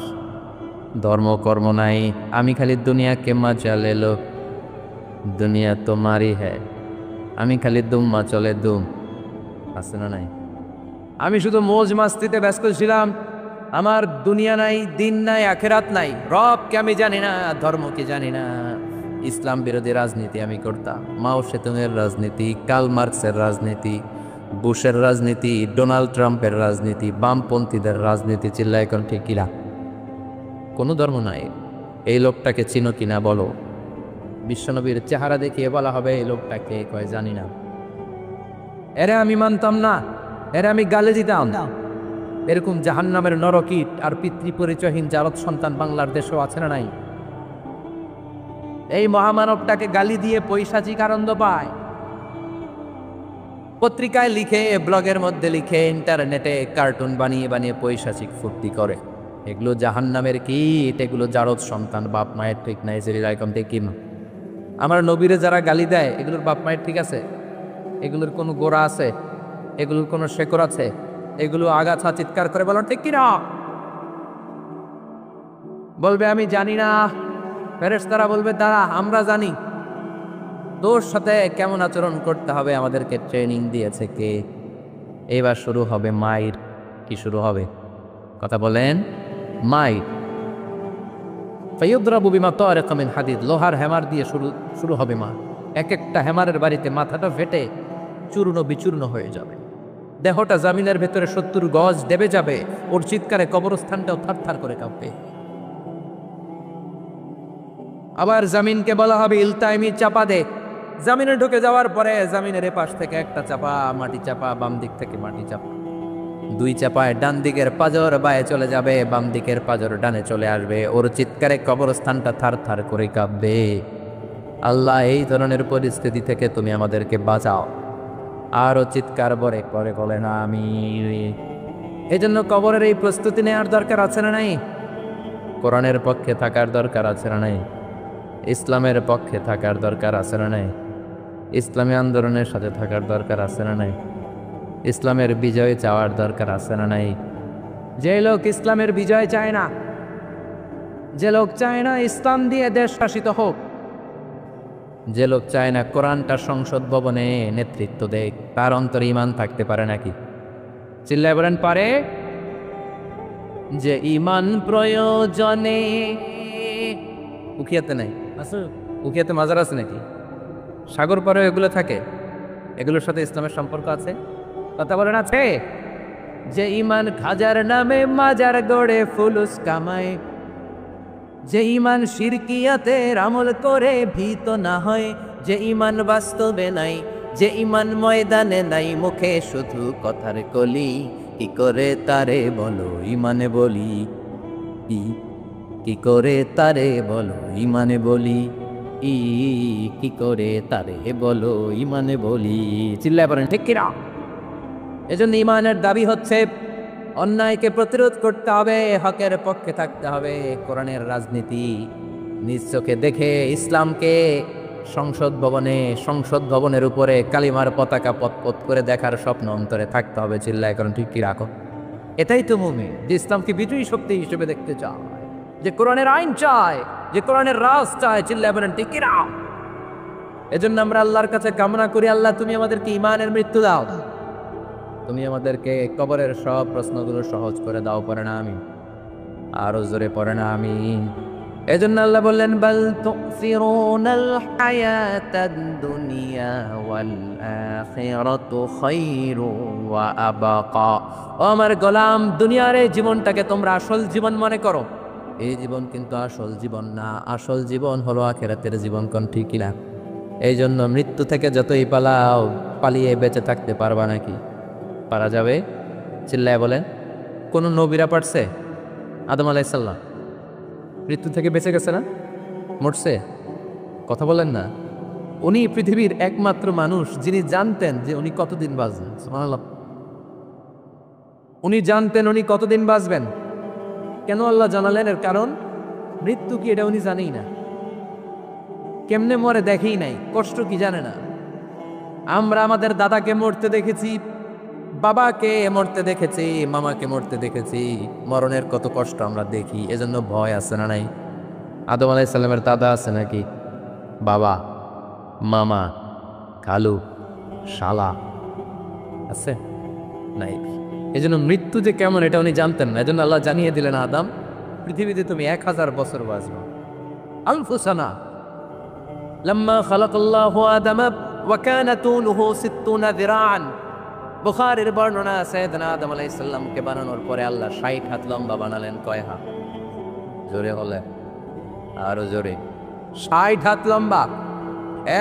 ধর্ম কর্ম নাই, আমি খালি দুনিয়া কে মজা ले लो, দুনিয়া তোমারই হ্যায়, আমি খালি দুম্মা চলে দুম। আছে না নাই? আমি শুধু মৌজ মাস্তিতে ব্যস্ত ছিলাম, আমার দুনিয়া নাই, দিন নাই, আখেরাত নাই, রবকে আমি জানি না, ধর্মকে জানি না। ইসলাম বিরোধী রাজনীতি আমি করতাম, মাও সেতুংয়ের রাজনীতি, কার্ল মার্কসের রাজনীতি, বুশের রাজনীতি, ডোনাল্ড ট্রাম্পের রাজনীতি, বামপন্থীদের রাজনীতি। চিল্লা এখন ঠিক কিনা? কোনো ধর্ম নাই। এই লোকটাকে চিনো কিনা বলো। বিশ্বনবীর চেহারা দেখিয়ে বলা হবে এই লোকটাকে, কয় জানি না। এরে আমি মানতাম না, এরে আমি গালে দিতাম। এরকম জাহান্নামের নরকীট আর পিতৃ পরিচয়হীন জারদ সন্তান বাংলার দেশেও আছে না নাই? এই মহামানবটাকে গালি দিয়ে পৈশাচিক আনন্দ পায়। পত্রিকায় লিখে, ব্লগের মধ্যে লিখে, ইন্টারনেটে কার্টুন বানিয়ে বানিয়ে পৈশাচিক ফুর্তি করে। এগুলো জাহান্নামের কীট, এগুলো জারদ সন্তান, বাপ মায়ের ঠিক নাই। সেরকম ঠিক না? আমার নবীরে যারা গালি দেয় এগুলোর বাপ মায়ের ঠিক আছে? এগুলোর কোনো গোড়া আছে? এগুলোর কোনো শেকড় আছে? এগুলো আগাছা চিৎকার করে বলো ঠিক কিনা? বলবে আমি জানি না। ফেরেশতারা বলবে দাঁড়া, আমরা জানি। তোর সাথে কেমন আচরণ করতে হবে আমাদেরকে ট্রেনিং দিয়েছে কে? এবার শুরু হবে মাইর। কি শুরু হবে? কথা বলেন। মাইর। ফায়ুদরাবু বিমা তারিকা মিন হাদিদ, লোহার হ্যামার দিয়ে শুরু হবে মা। এক একটা হ্যামারের বাড়িতে মাথাটা ফেটে চূর্ণ বিচূর্ণ হয়ে যাবে, দেহটা জামিনের ভেতরে 70 গজ দেবে যাবে। ওর চিৎকারে কবরস্থানটাও থারথার করে কাঁপবে। আবার জামিনকে বলা হবে ইলতাইমি, চাপা দে। জামিনে ঢুকে যাওয়ার পরে জামিনের এপাশ থেকে একটা চাপা, মাটি চাপা, বাম দিক থেকে মাটি চাপা। 2 চাপায় ডান দিকের পাজর বায়ে চলে যাবে, বাম দিকের পাজর ডানে চলে আসবে। ওর চিৎকারে কবরস্থানটা থার থার করে কাঁপবে। আল্লাহ, এই ধরনের পরিস্থিতি থেকে তুমি আমাদেরকে বাঁচাও। আরও চিৎকার বরে করে বলে না আমি। এই জন্য কবরের এই প্রস্তুতি নেওয়ার দরকার আছে না নাই? কোরআনের পক্ষে থাকার দরকার আছে না নাই? ইসলামের পক্ষে থাকার দরকার আছে না নাই? ইসলামী আন্দোলনের সাথে থাকার দরকার আছে না নাই? ইসলামের বিজয় চাওয়ার দরকার আছে না নাই? যে লোক ইসলামের বিজয় চায় না, যে লোক চায় না ইসলাম দিয়ে দেশ শাসিত হোক, যে লোক চায় না কোরআনটা সংসদ ভবনে নেতৃত্ব দেয়, তার অন্তরে ঈমান থাকতে পারে নাকি? চিল্লায় বলেন পারে? যে ঈমান প্রয়োজনে, উখিয়াতে নাই আছে? উখিয়াতে মাজার আছে নাকি? সাগর পারে এগুলো থাকে? এগুলোর সাথে ইসলামের সম্পর্ক আছে? কথা বলেন আছে? যে ঈমান খাজার নামে মাজার গড়ে ফুলুস কামায়, যে ঈমান শিরকিয়াতের আমল করে ভীত না হয়, যে ঈমান বাস্তবে নাই, যে ঈমান ময়দানে নাই, মুখে শুধু কথার কলি, কি করে তারে বলো ঈমানে বলি। ই কি করে তারে বলো ইমানে বলি, ই কি করে তারে বলো ইমানে বলি। চিল্লায় পড়েন ঠিক কিনা? এজন্য ইমানের দাবি হচ্ছে অন্যায়কে প্রতিরোধ করতে হবে, হকের পক্ষে থাকতে হবে। কোরআনের রাজনীতি নিজ চোখে দেখে ইসলামকে সংসদ ভবনের উপরে কালিমার পতাকা পতপত করে দেখার স্বপ্ন অন্তরে থাকতে হবে। চিল্লায় করেন ঠিক কি রাখো? এটাই তো মুমিন, যে ইসলামকে বিজয়ী শক্তি হিসেবে দেখতে চায়, যে কোরআনের আইন চায়, যে কোরআনের রাজ চায়। চিল্লায় বলেন ঠিক কি রাও? এজন্য আমরা আল্লাহর কাছে কামনা করি, আল্লাহ তুমি আমাদেরকে ইমানের মৃত্যু দাও, তুমি আমাদেরকে কবরের সব প্রশ্নগুলো সহজ করে দাও। পড়ে না আমিন, আরো জোরে পড়ে না আমিন। এজন্য আল্লাহ বললেন বাল তুসিরুনাল হায়াতাদ দুনিয়া ওয়াল আখিরাতু খায়রু ওয়া আবাকা। ও আমার গোলাম, দুনিয়ার এই জীবনটাকে তোমরা আসল জীবন মনে করো, এই জীবন কিন্তু আসল জীবন না। আসল জীবন হলো আখিরাতের জীবন। কোন ঠিক না? এই জন্য মৃত্যু থেকে যতই পালাও, পালিয়ে বেঁচে থাকতে পারবা নাকি? পারা যাবে? চিল্লায় বলেন। কোন নবীরা পারছে? আদম আলাইহিস সালাম মৃত্যু থেকে বেঁচে গেছে না? মরছে? কথা বলেন না। উনি পৃথিবীর একমাত্র মানুষ যিনি জানতেন যে উনি কতদিন বাঁচবেন। সুবহানাল্লাহ। উনি জানতেন উনি কতদিন বাঁচবেন। কেন আল্লাহ জানালেন? এর কারণ মৃত্যু কি এটা উনি জানেই না, কেমনে মরে দেখেই নাই, কষ্ট কি জানে না। আমরা আমাদের দাদাকে মরতে দেখেছি, বাবাকে মরতে দেখেছি, মামাকে মরতে দেখেছি, মরণের কত কষ্ট আমরা দেখি। এজন্য ভয় আছে না নাই? আদম আলাইহিস সালামের দাদা আছে নাকি? বাবা, মামা, খালু, শালা আছে নাই? এজন্য মৃত্যু যে কেমন এটা উনি জানতেন না। এজন্য আল্লাহ জানিয়ে দিলেন, আদম পৃথিবীতে তুমি 1000 বছর বাঁচবে। আলফু সানা লাম্মা খালাকাল্লাহু আদামা ওয়া কানা তুলুহু 60 যিরাআন। বুখারীর বর্ণনা, সাইয়েদনা আদম আলাইহিস সালামকে বানানোর পরে আল্লাহ 60 হাত লম্বা বানালেন। কয় হাত? জোরে বলে, আরো জোরে। 60 হাত লম্বা।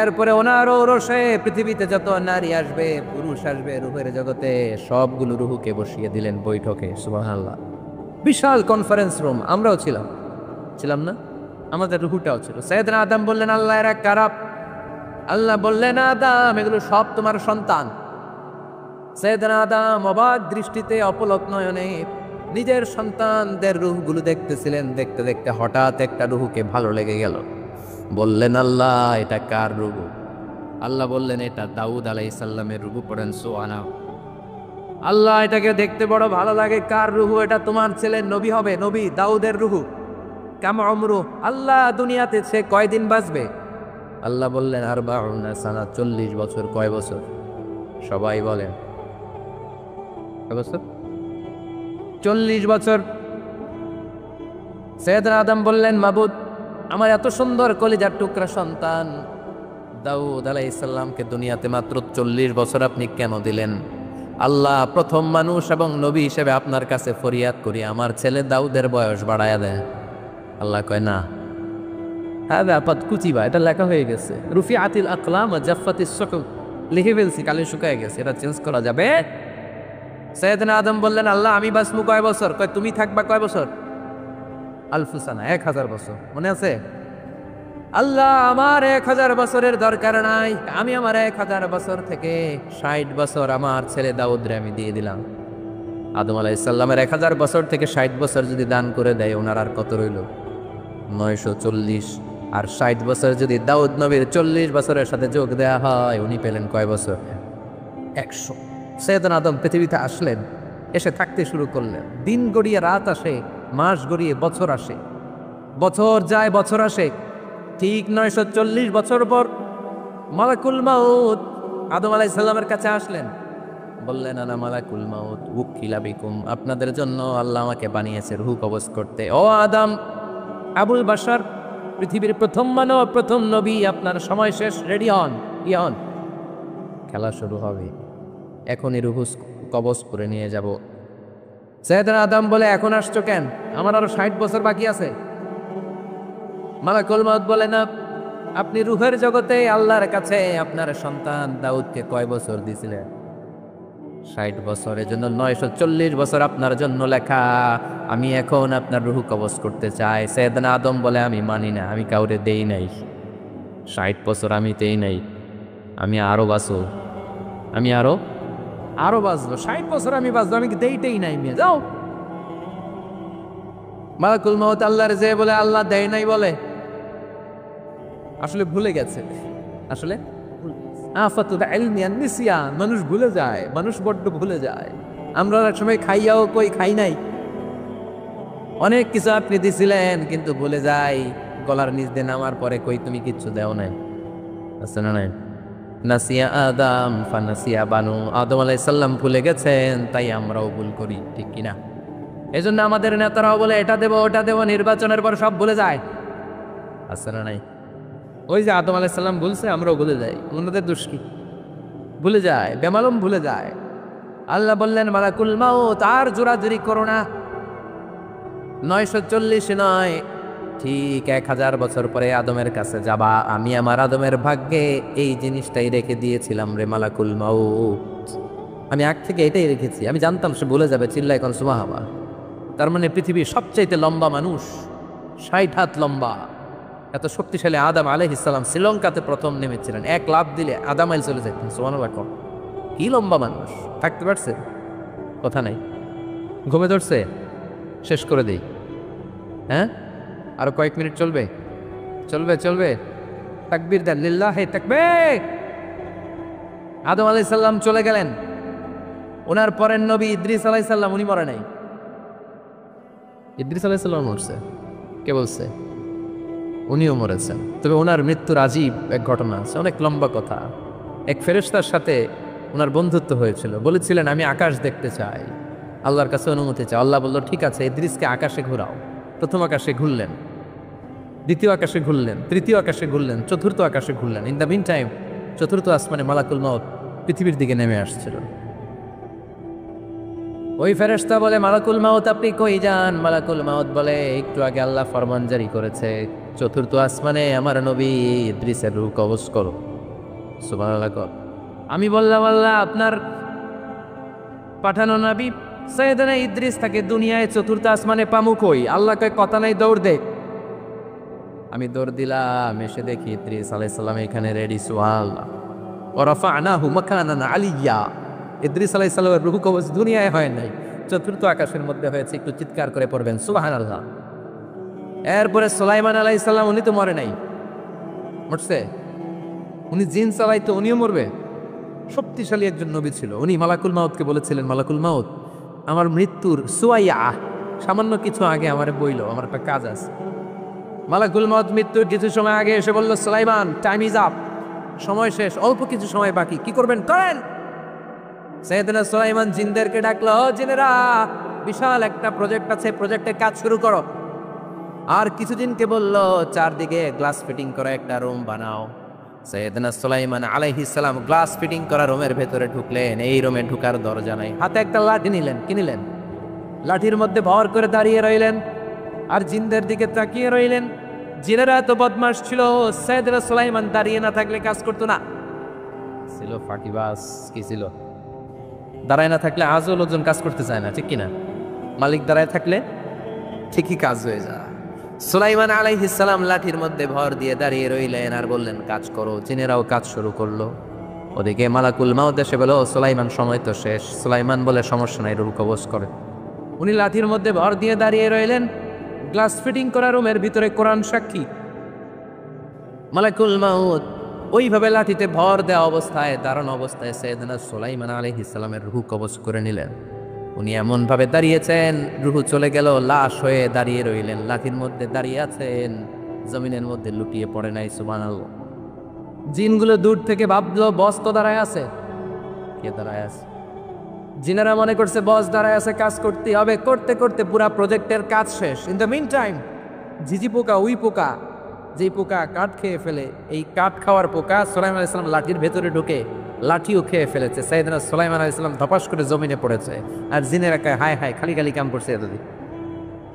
এরপরে ওনার রসে পৃথিবীতে যত নারী আসবে, পুরুষ আসবে রূহের জগতে, সবগুলো রুহুকে বসিয়ে দিলেন বৈঠকে। সুবহানাল্লাহ। বিশাল কনফারেন্স রুম। আমরাও ছিলাম না? আমাদের রুহুটাও ছিল। সাইয়েদনা আদম বললেন, আল্লাহ এরা কারা? আল্লাহ বললেন, আদম এগুলো সব তোমার সন্তান। সাইয়েদনা আদম অবাক দৃষ্টিতে, অপলক নয়নে নিজের সন্তানদের রূহগুলো দেখতেছিলেন। দেখতে দেখতে হঠাৎ একটা রুহুকে ভালো লেগে গেল। বললেন, আল্লাহ এটা কার রূহ? আল্লাহ বললেন, এটা দাউদ আলাইহিস সালামের রূহ। পড়েন সুবহানাল্লাহ। আল্লাহ এটাকে দেখতে বড় ভালো লাগে, কার রূহ? এটা তোমার ছেলে নবী হবে, নবী দাউদের রূহ। কাম উমরু, আল্লাহ দুনিয়াতে সে কয়দিন বাঁচবে? আল্লাহ বললেন, 40 সানা, 40 বছর। কয় বছর? সবাই বলেন কয় বছর? 40 বছর। সাইয়েদনা আদম বললেন, মাবুদ আমার এত সুন্দর কলিজার টুকরা সন্তান দাউদ আলাইহিস সালামকে দুনিয়াতে মাত্র 40 বছর আপনি কেন দিলেন? আল্লাহ প্রথম মানুষ এবং নবী হিসেবে আপনার কাছে ফরিয়াদ করি, আমার ছেলে দাউদের বয়স বাড়ায়া দেয়। আল্লাহ কয় না, হ্যাঁ ব্যাপার কুচিবা, এটা লেখা হয়ে গেছে। রুফিআতিল আকলাম ওয়া জাফফাতিস সুহুফ, লিখে ফেলছি, কালি শুকায় গেছে, এটা চেঞ্জ করা যাবে? সাইয়েদনা আদম বললেন, আল্লাহ আমি বাঁচবো কয় বছর? কয় তুমি থাকবা কয় বছর? আলফু সানা, 1000 বছর। মনে আছে? আল্লাহ আমার 1000 বছরের দরকার নাই, আমি আমার 1000 বছর থেকে 60 বছর আমার ছেলে দাউদরে আমি দিয়ে দিলাম। আদম আলাইহিস সালামের 1000 বছর থেকে 60 বছর যদি দান করে দেয়, ওনার আর কত রইল? 940। আর 60 বছর যদি দাউদ নবীর 40 বছরের সাথে যোগ দেয়া হয়, উনি পেলেন কয় বছর? 100। সাইয়েদনা আদম পৃথিবীতে আসলেন, এসে থাকতে শুরু করলেন। দিন গড়িয়ে রাত আসে, মাস গড়িয়ে বছর আসে, বছর যায় বছর আসে। ঠিক 940 বছর পর মালাকুল মাউত আদম আলাইহিস সালামের কাছে আসলেন। বললেন, আনা মালাকুল মাউত উকিলা বিকুম, আপনাদের জন্য আল্লাহ আমাকে বানিয়েছে রূহ কবজ করতে। ও আদম, আবুল বাশার, পৃথিবীর প্রথম মানব, প্রথম নবী, আপনার সময় শেষ, রেডি হন, ইয়ন, খেলা শুরু হবে। এখনই রূহ কবজ করে নিয়ে যাব। সাইয়েদনা আদম বলে, এখন আসছো কেন? আমার আরো 60 বছর বাকি আছে। মালাকুল মাউত বলে, না, আপনি রূহের জগতে আল্লাহর কাছে আপনার সন্তান দাউদকে কয় বছর দিয়েছিলেন? 60 বছরের জন্য 940 বছর আপনার জন্য লেখা। আমি এখন আপনার রুহ কবজ করতে চাই। সৈয়দনা আদম বলে, আমি মানি না, আমি কাউরে দেই নাই। 60 বছর আমি দেই নাই, আমি আরো বাঁচো, আমি আরো বাঁচবো। 60 বছর আমি বাঁচবো, আমি দেইতেই নাই। মেয়ে যাও। মালাকুল মউত আল্লাহর যে বলে আল্লাহ দেয় নাই বলে, আসলে ভুলে গেছে। আসলে আফাতুল ইলমি আন নিসিয়ান, মানুষ ভুলে যায়, মানুষ বড্ড ভুলে যায়। আমরা এক সময় খাইয়াও কই খাই নাই। অনেক কিছু আপনি দিছিলেন কিন্তু ভুলে যাই। গলার নিচ দিয়ে নামার পরে কই তুমি কিচ্ছু দেও নাই। আছে না নাই? নাসিয়া আদম ফানাসিয়া বানু, আদম আলাইহিস সালাম ভুলে গেছেন, তাই আমরাও ভুল করি, ঠিক কিনা? এই জন্য আমাদের নেতারাও বলে এটা দেবো ওটা দেবো, নির্বাচনের পর সব ভুলে যায়। আছে না নাই? ওই যে আদম আলাইহিস সালাম ভুলছে, আমরাও ভুলে যাই। ওনাদের দোষ কি? ভুলে যায়, বেমালুম ভুলে যায়। আল্লাহ বললেন মালাকুল মাউত আর জোরাজুরি করো না। 940 নয়, ঠিক 1000 বছর পরে আদমের কাছে যাবা। আমি আমার আদমের ভাগ্যে এই জিনিসটাই রেখে দিয়েছিলাম রে মালাকুল মাউত। আমি আগ থেকে এটাই রেখেছি, আমি জানতাম সে ভুলে যাবে। চিল্লায় কোন সুবহানাল্লাহ। তার মানে পৃথিবীর সবচাইতে লম্বা মানুষ, 60 হাত লম্বা, এত শক্তিশালী আদম আলাইহিস সালাম শ্রীলঙ্কাতে প্রথম নেমেছিলেন। এক লাফ দিলে আধা মাইল চলে যেতেন। সুবহানাল্লাহ। কি লম্বা মানুষ, থাকতে পারছে? কথা নাই। ঘুমে ধরছে? শেষ করে দেই। হ্যাঁ, আরো কয়েক মিনিট চলবে, চলবে চলবে। তাকবীর দেন, লিল্লাহি তাকবীর। আদম আলাইহিস সালাম চলে গেলেন। ওনার পরের নবী ইদ্রিস আলাইহিস সালাম, উনি মরে নাই। ইদ্রিস আলাইহিস সালাম মরছে, কে বলছে? উনিও মরেছেন। তবে ওনার মৃত্যুর আজীব এক ঘটনা আছে, অনেক লম্বা কথা। এক ফেরেশতার সাথে ওনার বন্ধুত্ব হয়েছিল। বলেছিলেন আমি আকাশ দেখতে চাই, আল্লাহর কাছে অনুমতি চাই। আল্লাহ বলল ঠিক আছে, ইদ্রিসকে আকাশে ঘোরাও। প্রথম আকাশে ঘুরলেন, দ্বিতীয় আকাশে ঘুরলেন, তৃতীয় আকাশে ঘুরলেন, চতুর্থ আকাশে ঘুরলেন। ইন দ্য মিন টাইম চতুর্থ আসমানে মালাকুল মউত পৃথিবীর দিকে নেমে আসছিল। ওই ফেরেশতা বলে মালাকুল মউত আপনি কই যান? মালাকুল মউত বলে একটু আগে আল্লাহ ফরমান জারি করেছে, চতুর্থ আসমানে আমার নবী ইদ্রিসের রূহ কবজ করো। সুবহানাল্লাহ। আমি বললাম আল্লাহ আপনার পাঠানো নবী সৈয়দনা ইদ্রিস তাকে দুনিয়ায় চতুর্থ আসমানে পামু কই? আল্লাহ কয় কথা নাই, দৌড় দে। আমি দৌড় দিলাম, এসে দেখি ইদ্রিস আলাইহিস সালাম এখানে রেডি। সুবহানাল্লাহ। ওয়া রাফা'নাহু মাকানান আলিয়্যা। ইদ্রিস আলাইহিস সালামের রূহ কবজ দুনিয়ায় হয় নাই, চতুর্থ আকাশের মধ্যে হয়েছে। একটু চিৎকার করে পড়বেন সুবহানাল্লাহ। এরপরে সুলাইমান আলাইহিস সালাম, উনি তো মরে নাই। মরছে? উনি জিন চালাইতো, উনিও মরবে? শক্তিশালী একজন নবী ছিল। উনি মালাকুল মাউতকে বলেছিলেন মালাকুল মাউত আমার মৃত্যুর সুয়াইয়া সামান্য কিছু আগে আমারে বইল, আমার একটা কাজ আছে। মালাকুল মাউত মৃত্যুর কিছু সময় আগে এসে বলল সুলাইমান টাইম ইজ আপ, সময় শেষ, অল্প কিছু সময় বাকি, কি করবেন করেন। সাইয়েদনা সুলাইমান জিনদেরকে ডাকলো, জিনেরা বিশাল একটা প্রজেক্ট আছে, প্রজেক্টের কাজ শুরু করো। আর কিছুদিনকে বলল চারদিকে গ্লাস ফিটিং করা একটা রুম বানাও। সাইয়েদনা সুলাইমান আলাইহিস সালাম গ্লাস ফিটিং করা রুমের ভেতরে ঢুকলেন। এই রুমে ঢুকার দরজা নাই, হাতে একটা লাঠি নিলেন। কি নিলেন? লাঠির মধ্যে ভর করে দাঁড়িয়ে রইলেন আর জিনদের দিকে তাকিয়ে রইলেন। জিনেরা এত বদমাশ ছিল, সাইয়েদনা সুলাইমান দাঁড়িয়ে না থাকলে কাজ করতো না। ছিল ফাঁকিবাজ। কি ছিল? দাঁড়ায় না থাকলে আজও লোকজন কাজ করতে চায় না, ঠিক কিনা? মালিক দাঁড়ায় থাকলে ঠিকই কাজ হয়ে যায়। সুলাইমান আলাইহিস সালাম লাঠির মধ্যে ভর দিয়ে দাঁড়িয়ে রইলেন আর বললেন কাজ করো। জিনেরাও কাজ শুরু করলো। ওদিকে মালাকুল মাউত এসে বলো সুলাইমান সময় তো শেষ। সুলাইমান বলে সমস্যা নাই, রূহ কবজ করে। উনি লাঠির মধ্যে ভর দিয়ে দাঁড়িয়ে রইলেন। গ্লাস ফিটিং করা রুমের ভিতরে কোরআন সাক্ষী। মালাকুল মাউত ওইভাবে লাঠিতে ভর দেওয়া অবস্থায়, দাঁড়ানো অবস্থায় সাইয়েদনা সুলাইমান আলাইহিস সালামের রূহ কবজ করে নিলেন। উনি এমন ভাবে দাঁড়িয়েছেন, রূহ চলে গেল, লাশ হয়ে দাঁড়িয়ে রইলেন। লাঠির মধ্যে দাঁড়িয়ে আছেন, জমিনের মধ্যে লুটিয়ে পড়ে নাই। সুবহানাল্লাহ। জিনগুলো দূর থেকে ভাবলো বস তো দাঁড়ায় আছে। কে দাঁড়ায় আছে? জিনেরা মনে করছে বস দাঁড়ায় আছে, কাজ করতে হবে। করতে করতে পুরা প্রজেক্টের কাজ শেষ। ইন দ্য মিন টাইম ঝিঝি পোকা, উই পোকা, যেই পোকা কাঠ খেয়ে ফেলে, এই কাঠ খাওয়ার পোকা সুলাইমান আলাইহিস সালাম লাঠির ভেতরে ঢুকে লাঠিও খেয়ে ফেলেছে। সাইয়েদনা সুলাইমান আলাইহিস সালাম ধপাস করে জমিনে পড়েছে। আর জিনেরা কয় হায় হায়, খালি খালি কাম করছে এতদিন।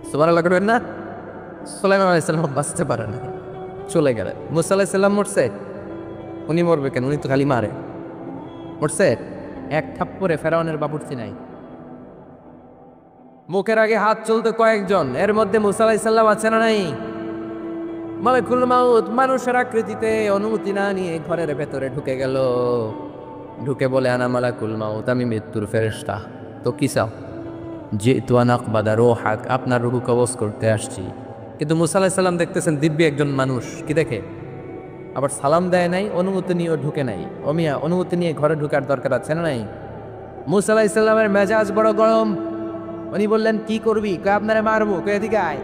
সুবহানাল্লাহ করবেন না? সুলাইমান আলাইহিস সালাম বাঁচতে পারে না, চলে গেলেন। মুসা আলাইহিস সালাম মরছে? উনি মরবে কেন? উনি তো খালি মারে। মরছে? এক থাপ্পড়ে ফেরাউনের বাবুর্চি নাই। মুখের আগে হাত চলতে কয়েকজন, এর মধ্যে মুসা আলাইহিস সালাম আছে না নাই? মালাকুল মাউত মানুষের আকৃতিতে অনুমতি না নিয়ে ঘরের ভেতরে ঢুকে গেল। ঢুকে বলে, আনা মালাকুল মাউত, আমি মৃত্যুর ফেরেশতা। তো কি চাও? জিতু আন আকবাদা রূহাক, আপনার রূহ কবজ করতে আসছি। কিন্তু মুসা আলাইহিস সালাম দেখতেছেন দিব্যি একজন মানুষ, কি দেখে? আবার সালাম দেয় নাই, অনুমতি নিয়েও ঢুকে নাই। অমিয়া অনুমতি নিয়ে ঘরে ঢুকার দরকার আছে না নাই? মুসা আলাইহিস সালামের মেজাজ বড় গরম। উনি বললেন, কি করবি? কয় আপনারে মারবো। কয় এদিকে আয়।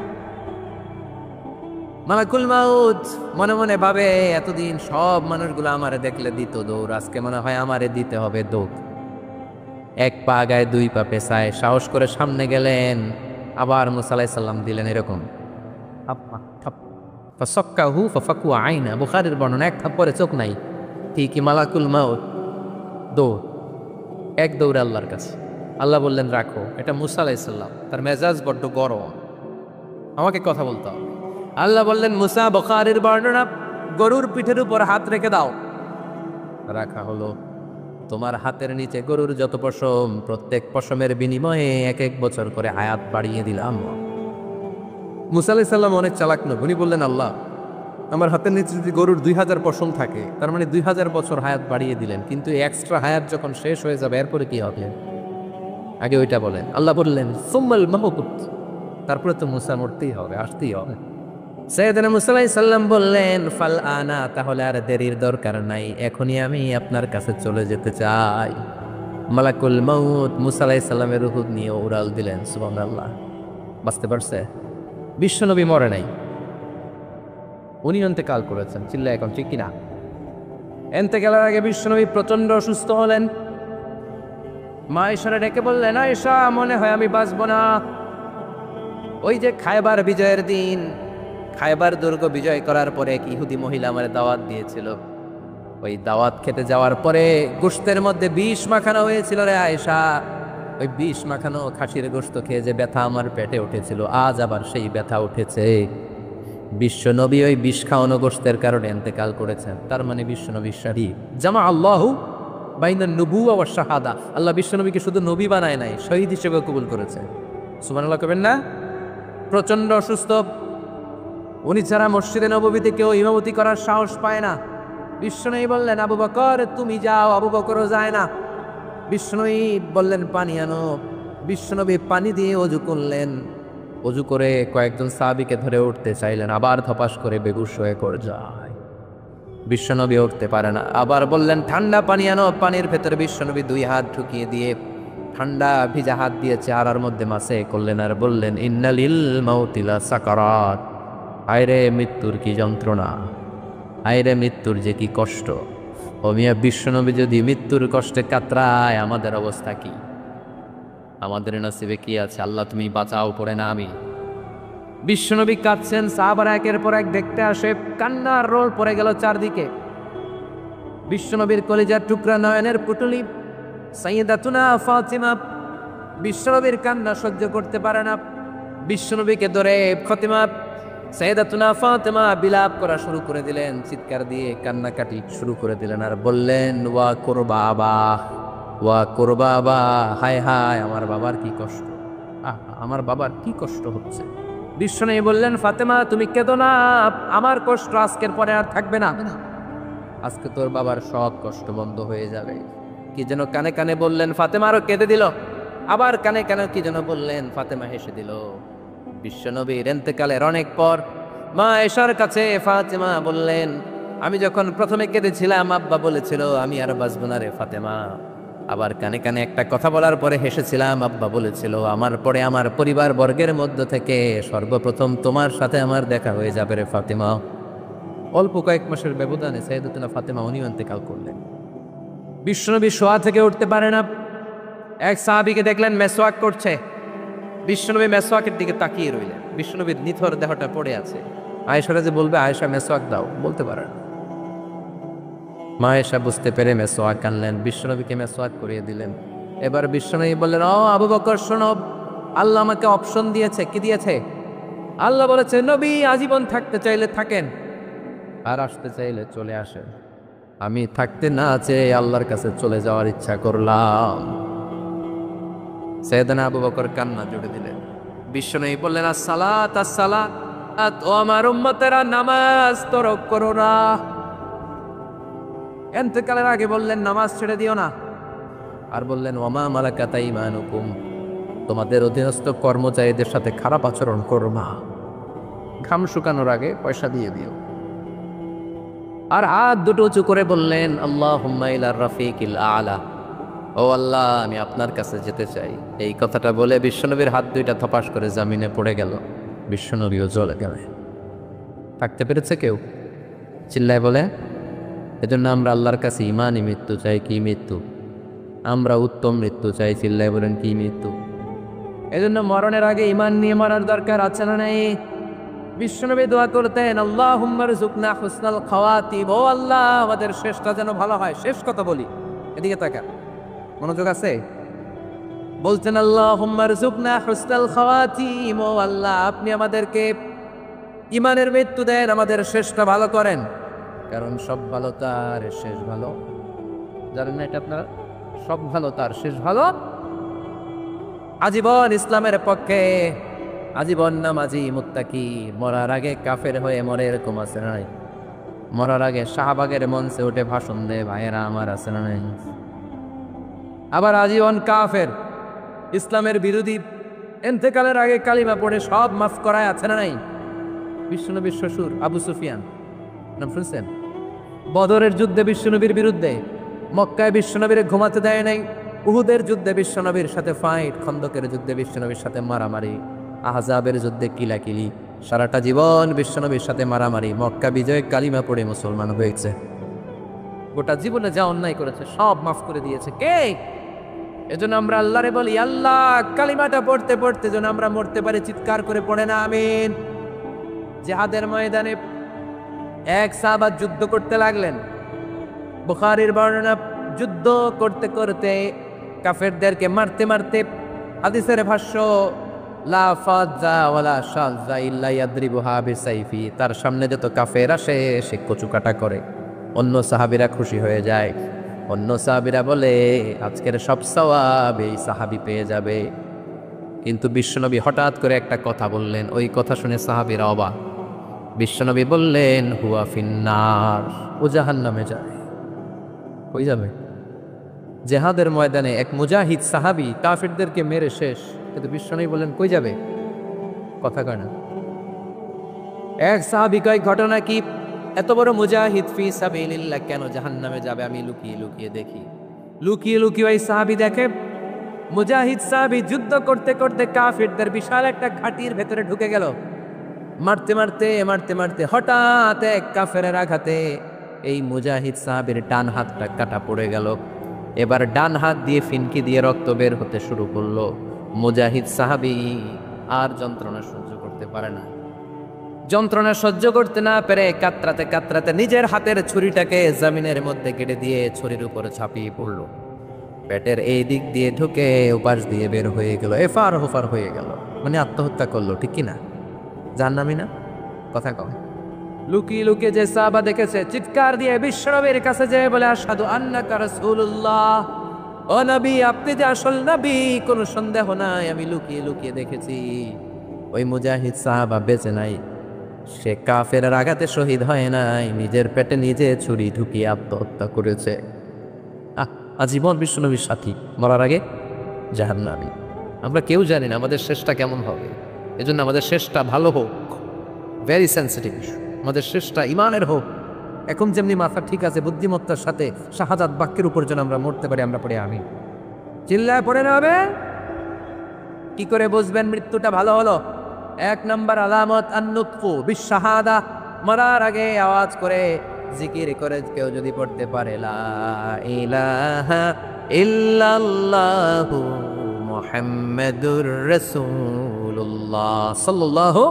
মালাকুল মাউত মনে মনে ভাবে, এতদিন সব মানুষগুলো আমারে দেখলে দিত দৌড়, আজকে মনে হয় আমারে দিতে হবে দৌড়। এক পা গায়ে দুই পা পেছায় সাহস করে সামনে গেলেন। আবার মুসা আলাইহিস সালাম দিলেন এরকম ফাসাক্কাহু ফাফাকু আইনা, বুখারীর বর্ণনা, এক থাপ্পড়ে চোখ নাই। ঠিকই মালাকুল মাউত দৌড়, এক দৌড়ে আল্লাহর কাছে। আল্লাহ বললেন, রাখো। এটা মুসা আলাইহিস সালাম, তার মেজাজ বড্ড গরম, আমাকে কথা বলতে হবে। আল্লাহ বললেন, মুসা, বুখারীর বর্ণনা, গরুর পিঠের উপর হাত রেখে দাও। রাখা হলো। তোমার হাতের নিচে গরুর যত পশম, প্রত্যেক পশমের বিনিময়ে এক এক বছর করে হায়াত বাড়িয়ে দিলাম। মুসা আলাইহিস সালাম অনেক চালাক নয়, উনি বললেন, আল্লাহ, আমার হাতের নিচে যদি গরুর 2000 পশম থাকে, তার মানে 2000 বছর হায়াত বাড়িয়ে দিলেন, কিন্তু এক্সট্রা হায়াত যখন শেষ হয়ে যাবে এরপরে কি হবে? আগে ওইটা বলেন। আল্লাহ বললেন, সুম্মাল মাউত, তারপরে তো মুসা মরতেই হবে, আসতেই হবে। সাইয়েদনা মুসা আলাইহিস সালাম বললেন, ফাল আনা, তাহলে আর দেরির দরকার নাই, এখনই আমি আপনার কাছে চলে যেতে চাই। মালাকুল মাউত মুসা আলাইহিস সালামের রূহ নিয়ে উড়াল দিলেন। সুবহানাল্লাহ। বাঁচতে পারছে? বিশ্বনবী মরে নাই, উনি ইন্তেকাল করেছেন। চিল্লা এখন ঠিক কিনা? ইন্তেকালের আগে বিশ্বনবী প্রচন্ড অসুস্থ হলেন। মা আয়েশারে ডেকে বললেন, আয়েশা, মনে হয় আমি বাঁচব না। ওই যে খায়বার বিজয়ের দিন, খায়বার দুর্গ বিজয় করার পরে এক ইহুদি মহিলা আমার দাওয়াত দিয়েছিল। ওই দাওয়াত খেতে যাওয়ার পরে গোশতের মধ্যে বিষ মাখানো হয়েছিল রে আয়েশা। ওই বিষ মাখানো খাসির গোশত খেয়ে যে ব্যথা আমার পেটে উঠেছিল, আজ আবার সেই ব্যথা উঠেছে। বিশ্বনবী ওই বিষ খাওয়ানো গোশতের কারণে ইন্তেকাল করেছেন। তার মানে বিশ্বনবী শহীদ। জামা আল্লাহু বাইনান নুবুওয়া ওয়াশ শাহাদা, আল্লাহ বিশ্বনবীকে শুধু নবী বানায় নাই, শহীদ হিসেবে কবুল করেছে। সুবহানাল্লাহ কবেন না? প্রচন্ড অসুস্থ, উনি ছাড়া মসজিদে নববীতে কেউ ইমামতি করার সাহস পায় না। বিশ্বনবী বললেন, আবু বকর তুমি যাও। আবু বকরও যায় না। বিশ্বনবী বললেন, পানি আনো। বিশ্বনবী পানি দিয়ে অজু করলেন। অজু করে কয়েকজন সাহাবীকে ধরে উঠতে চাইলেন, আবার ধপাস করে বেহুশ হয়ে পড়ে যায়। বিশ্বনবী উঠতে পারে না। আবার বললেন, ঠান্ডা পানি আনো। পানির ভেতরে বিশ্বনবী 2 হাত ঢুকিয়ে দিয়ে ঠান্ডা ভিজা হাত দিয়ে চেহারার মধ্যে মাসে করলেন আর বললেন, ইন্নালিল মাউতি লা সাকারাত, আয়রে মৃত্যুর কি যন্ত্রণা, আয়রে মৃত্যুর যে কি কষ্ট। ও মিয়া, বিশ্বনবী যদি মৃত্যুর কষ্টে কাতরায়, আমাদের অবস্থা কি? আমাদের নসিবে কি আছে? আল্লাহ তুমি বাঁচাও, পড়ে না আমি। বিশ্বনবী কাঁদছেন, সাহাবারা একের পর এক দেখতে আসে, কান্নার রোল পড়ে গেল চারদিকে। বিশ্বনবীর কলিজার টুকরা নয়নের পুটুলি সাইয়্যিদাতুনা ফাতিমা বিশ্বনবীর কান্না সহ্য করতে পারে না। বিশ্বনবীকে ধরে ফাতিমা, সাইয়্যিদাতুনা ফাতিমা বিলাপ করা শুরু করে দিলেন, চিৎকার দিয়ে কান্নাকাটি শুরু করে দিলেন আর বললেন, ওয়া কুরবাবা, ওয়া কুরবাবা, হায় হায়, আমার বাবার কি কষ্ট, আমার বাবার কি কষ্ট হচ্ছে। বিশ্বনবী বললেন, ফাতেমা তুমি কেঁদো না, আমার কষ্ট আজকের পরে আর থাকবে না, আজকে তোর বাবার সব কষ্ট বন্ধ হয়ে যাবে। কি যেন কানে কানে বললেন, ফাতেমা আরো কেঁদে দিল। আবার কানে কানে কি যেন বললেন, ফাতেমা হেসে দিল। বিশ্বনবীর ইন্তেকালের অনেক পর মা আয়েশার কাছে ফাতেমা বললেন, আমি যখন প্রথমে কেঁদেছিলাম আব্বা বলেছিল আমি আর বাঁচব না রে ফাতেমা। আবার কানে কানে একটা কথা বলার পরে হেসেছিলাম, আব্বা বলেছিল আমার পরে আমার পরিবার বর্গের মধ্য থেকে সর্বপ্রথম তোমার সাথে আমার দেখা হয়ে যাবে রে ফাতেমা। অল্প কয়েক মাসের ব্যবধানে সাইয়্যিদাতুনা ফাতেমা উনিও ইন্তেকাল করলেন। বিশ্বনবী শোয়া থেকে উঠতে পারে না। এক সাহাবীকে দেখলেন মেসওয়াক করছে। বিশ্বনবী মেসওয়াকের দিকে তাকিয়ে রইলেন। বিশ্বনবীর নিথর দেহটা পড়ে আছে। আয়েশারা যে বলবে, আয়েশা মেসওয়াক দাও, বলতে পারে না। মা আয়েশা বুঝতে পেরে মেসওয়াক আনলেন, বিশ্বনবীকে মেসওয়াক করিয়ে দিলেন। এবার বিশ্বনবী বললেন, ও আবু বকর শোনো, আল্লাহ আমাকে অপশন দিয়েছে। কি দিয়েছে? আল্লাহ বলেছে, নবী আজীবন থাকতে চাইলে থাকেন, আর আসতে চাইলে চলে আসেন। আমি থাকতে না চেয়ে আল্লাহর কাছে চলে যাওয়ার ইচ্ছা করলাম। সাইয়েদনা আবু বকর কান্না জুড়ে দিলেন। বিশ্বনবী বললেন, আসসালাত আসসালাত, ও আমার উম্মতেরা, নামাজ তরক করো না। ইন্তেকালের আগে বললেন, নামাজ ছেড়ে দিও না। আর বললেন, ওমা মালাকাত আইমানুকুম, তোমাদের অধীনস্থ কর্মচারীদের সাথে খারাপ আচরণ করো না। ঘাম শুকানোর আগে পয়সা দিয়ে দিও। আর হাত দুটো উঁচু করে বললেন, আল্লাহুম্মা ইলা রাফিকিল আলা, ও আল্লাহ, আমি আপনার কাছে যেতে চাই। এই কথাটা বলে বিশ্বনবীর হাত দুইটা থপাস করে জামিনে পড়ে গেল। বিশ্বনবীও জ্বলে গেলেন। থাকতে পেরেছে কেউ? চিল্লায় বলে। এজন্য আমরা আল্লাহর কাছে ইমানই মৃত্যু চাই। কি মৃত্যু? আমরা উত্তম মৃত্যু চাই। চিল্লায় বলেন, কি মৃত্যু? এজন্য মরণের আগে ইমান নিয়ে মরার দরকার আছে না নেই? বিশ্বনবী দোয়া করতেন, আল্লাহুম্মা রযুকনা হুসনাল খাওয়াতিম, ও আল্লাহ, আমাদের শেষটা যেন ভালো হয়। শেষ কথা বলি, এদিকে তাকা, মনোযোগ আছে? বলতেন, আল্লাহুম্মা রযুকনা হুসনাল খাওয়াতিম, ও আল্লাহ, আপনি আমাদেরকে ইমানের মৃত্যু দেন, আমাদের শেষটা ভালো করেন। কারণ সব ভালো তার শেষ ভালো। জানেন না এটা আপনারা? সব ভালো তার শেষ ভালো। আজীবন ইসলামের পক্ষে, আজীবন নামাজি মুত্তাকি, মরার আগে কাফের হয়ে মরে, এরকম আছে না নাই? মরার আগে শাহবাগের মঞ্চে উঠে ভাষণ দেয়, ভাইয়েরা আমার, আছে না নাই? আবার আজীবন কাফের, ইসলামের বিরোধী, ইন্তেকালের আগে কালিমা পড়ে সব মাফ করায়, আছে না নাই? বিশ্বনবীর শ্বশুর আবু সুফিয়ান, নাম শুনছেন? বদরের যুদ্ধে বিশ্বনবীর বিরুদ্ধে, মক্কায় বিশ্বনবীর ঘুমাতে দেয় নাই, উহুদের যুদ্ধে বিশ্বনবীর সাথে ফাইট, খন্দকের যুদ্ধে বিশ্বনবীর সাথে মারামারি, আহজাবের যুদ্ধে কিলাকিলি, সারাটা জীবন বিশ্বনবীর সাথে মারামারি, মক্কা বিজয়ে কালিমা পড়ে মুসলমান হয়েছে। গোটা জীবনে যা অন্যায় করেছে সব মাফ করে দিয়েছে কে? এজন্য আমরা আল্লাহরে বলি, আল্লাহ, কালিমাটা পড়তে পড়তে যেন আমরা মরতে পারি। চিৎকার করে পড়ে না আমিন। জিহাদের ময়দানে এক সাহাবা যুদ্ধ করতে লাগলেন। বুখারীর বর্ণনা, যুদ্ধ করতে করতে কাফেরদেরকে মারতে মারতে, হাদিসের ভাষ্য, লা ফাজ্জা ওয়ালা শাজ্জা ইল্লা ইয়াদরিবুহা বিসাইফি, তার সামনে যত কাফের আসে সে কচুকাটা করে। অন্য সাহাবীরা খুশি হয়ে যায়। অন্য সাহাবীরা বলে, আজকের সব সওয়াব এই সাহাবী পেয়ে যাবে। কিন্তু বিশ্বনবী হঠাৎ করে একটা কথা বললেন, ওই কথা শুনে সাহাবীরা অবাক। বিশ্বনবী বললেন, হুয়া ফিন্নার, ও জাহান্নামে যায়। কই যাবে? জেহাদের ময়দানে এক মুজাহিদ সাহাবী কাফিরদেরকে মেরে শেষ, কিন্তু বিশ্বনবী বললেন কই যাবে? কথা কয় না। এক সাহাবী কয়, ঘটনা কি? এত বড় মুজাহিদ ফি সাবিলিল্লাহ কেন জাহান্নামে যাবে? আমি লুকিয়ে লুকিয়ে দেখি। লুকিয়ে লুকিয়ে ওই সাহাবী দেখে, মুজাহিদ সাহাবী যুদ্ধ করতে করতে কাফিরদের বিশাল একটা ঘাটির ভেতরে ঢুকে গেল। মারতে মারতে মারতে মারতে হঠাৎ এক কাফেরের আঘাতে এই মুজাহিদ সাহাবীর ডান হাতটা কাটা পড়ে গেল। এবার ডান হাত দিয়ে ফিনকি দিয়ে রক্ত বের হতে শুরু করলো। মুজাহিদ সাহাবী আর যন্ত্রণা সহ্য করতে পারে না। যন্ত্রণা সহ্য করতে না পেরে কাতরাতে কাতরাতে নিজের হাতের ছুরিটাকে জমিনের মধ্যে কেটে দিয়ে ছুরির উপরে ঝাঁপিয়ে পড়ল। পেটের এই দিক দিয়ে ঢুকে উপাস দিয়ে বের হয়ে গেল, এফার হোফার হয়ে গেল। মানে আত্মহত্যা করলো, ঠিক কিনা? জাহান্নামী না? কথা কম। লুকিয়ে লুকিয়ে যে সাহাবা দেখেছে, চিৎকার দিয়ে বিশ্বনবীর কাছে যেয়ে বলে, আশহাদু আন্নাকা রাসূলুল্লাহ, ও নবী, আপনি যে আসল নবী, কোনো সন্দেহ নাই, আমি লুকিয়ে লুকিয়ে দেখেছি। ওই মুজাহিদ সাহাবা বেঁচে নাই, সে কাফেরের আঘাতে শহীদ হয় নাই, নিজের পেটে নিজে ছুরি ঢুকিয়ে আত্মহত্যা করেছে। আজীবন বিশ্বনবীর সাথী, মরার আগে জাহান্নামী। আমরা কেউ জানি না আমাদের শেষটা কেমন হবে। এজন্য আমাদের শেষটা ভালো হোক, ভেরি সেন্সিটিভ ইস্যু। আমাদের শেষটা ইমানের হোক। এখন যেমনি মাথা ঠিক আছে, বুদ্ধিমত্তার সাথে শাহাদাত বাক্যের উপর যেন আমরা মরতে পারি। আমরা পড়ে আমি চিল্লায় পড়ে না হবে। কি করে বুঝবেন মৃত্যুটা ভালো হলো? এক নম্বর আলামত আন-নুতফু বিশ-শাহাদা, মরার আগে আওয়াজ করে জিকির করে কেউ যদি পড়তে পারে, লা ইলাহা ইল্লাল্লাহু মুহাম্মাদুর রাসূলুল্লাহ সাল্লাল্লাহু,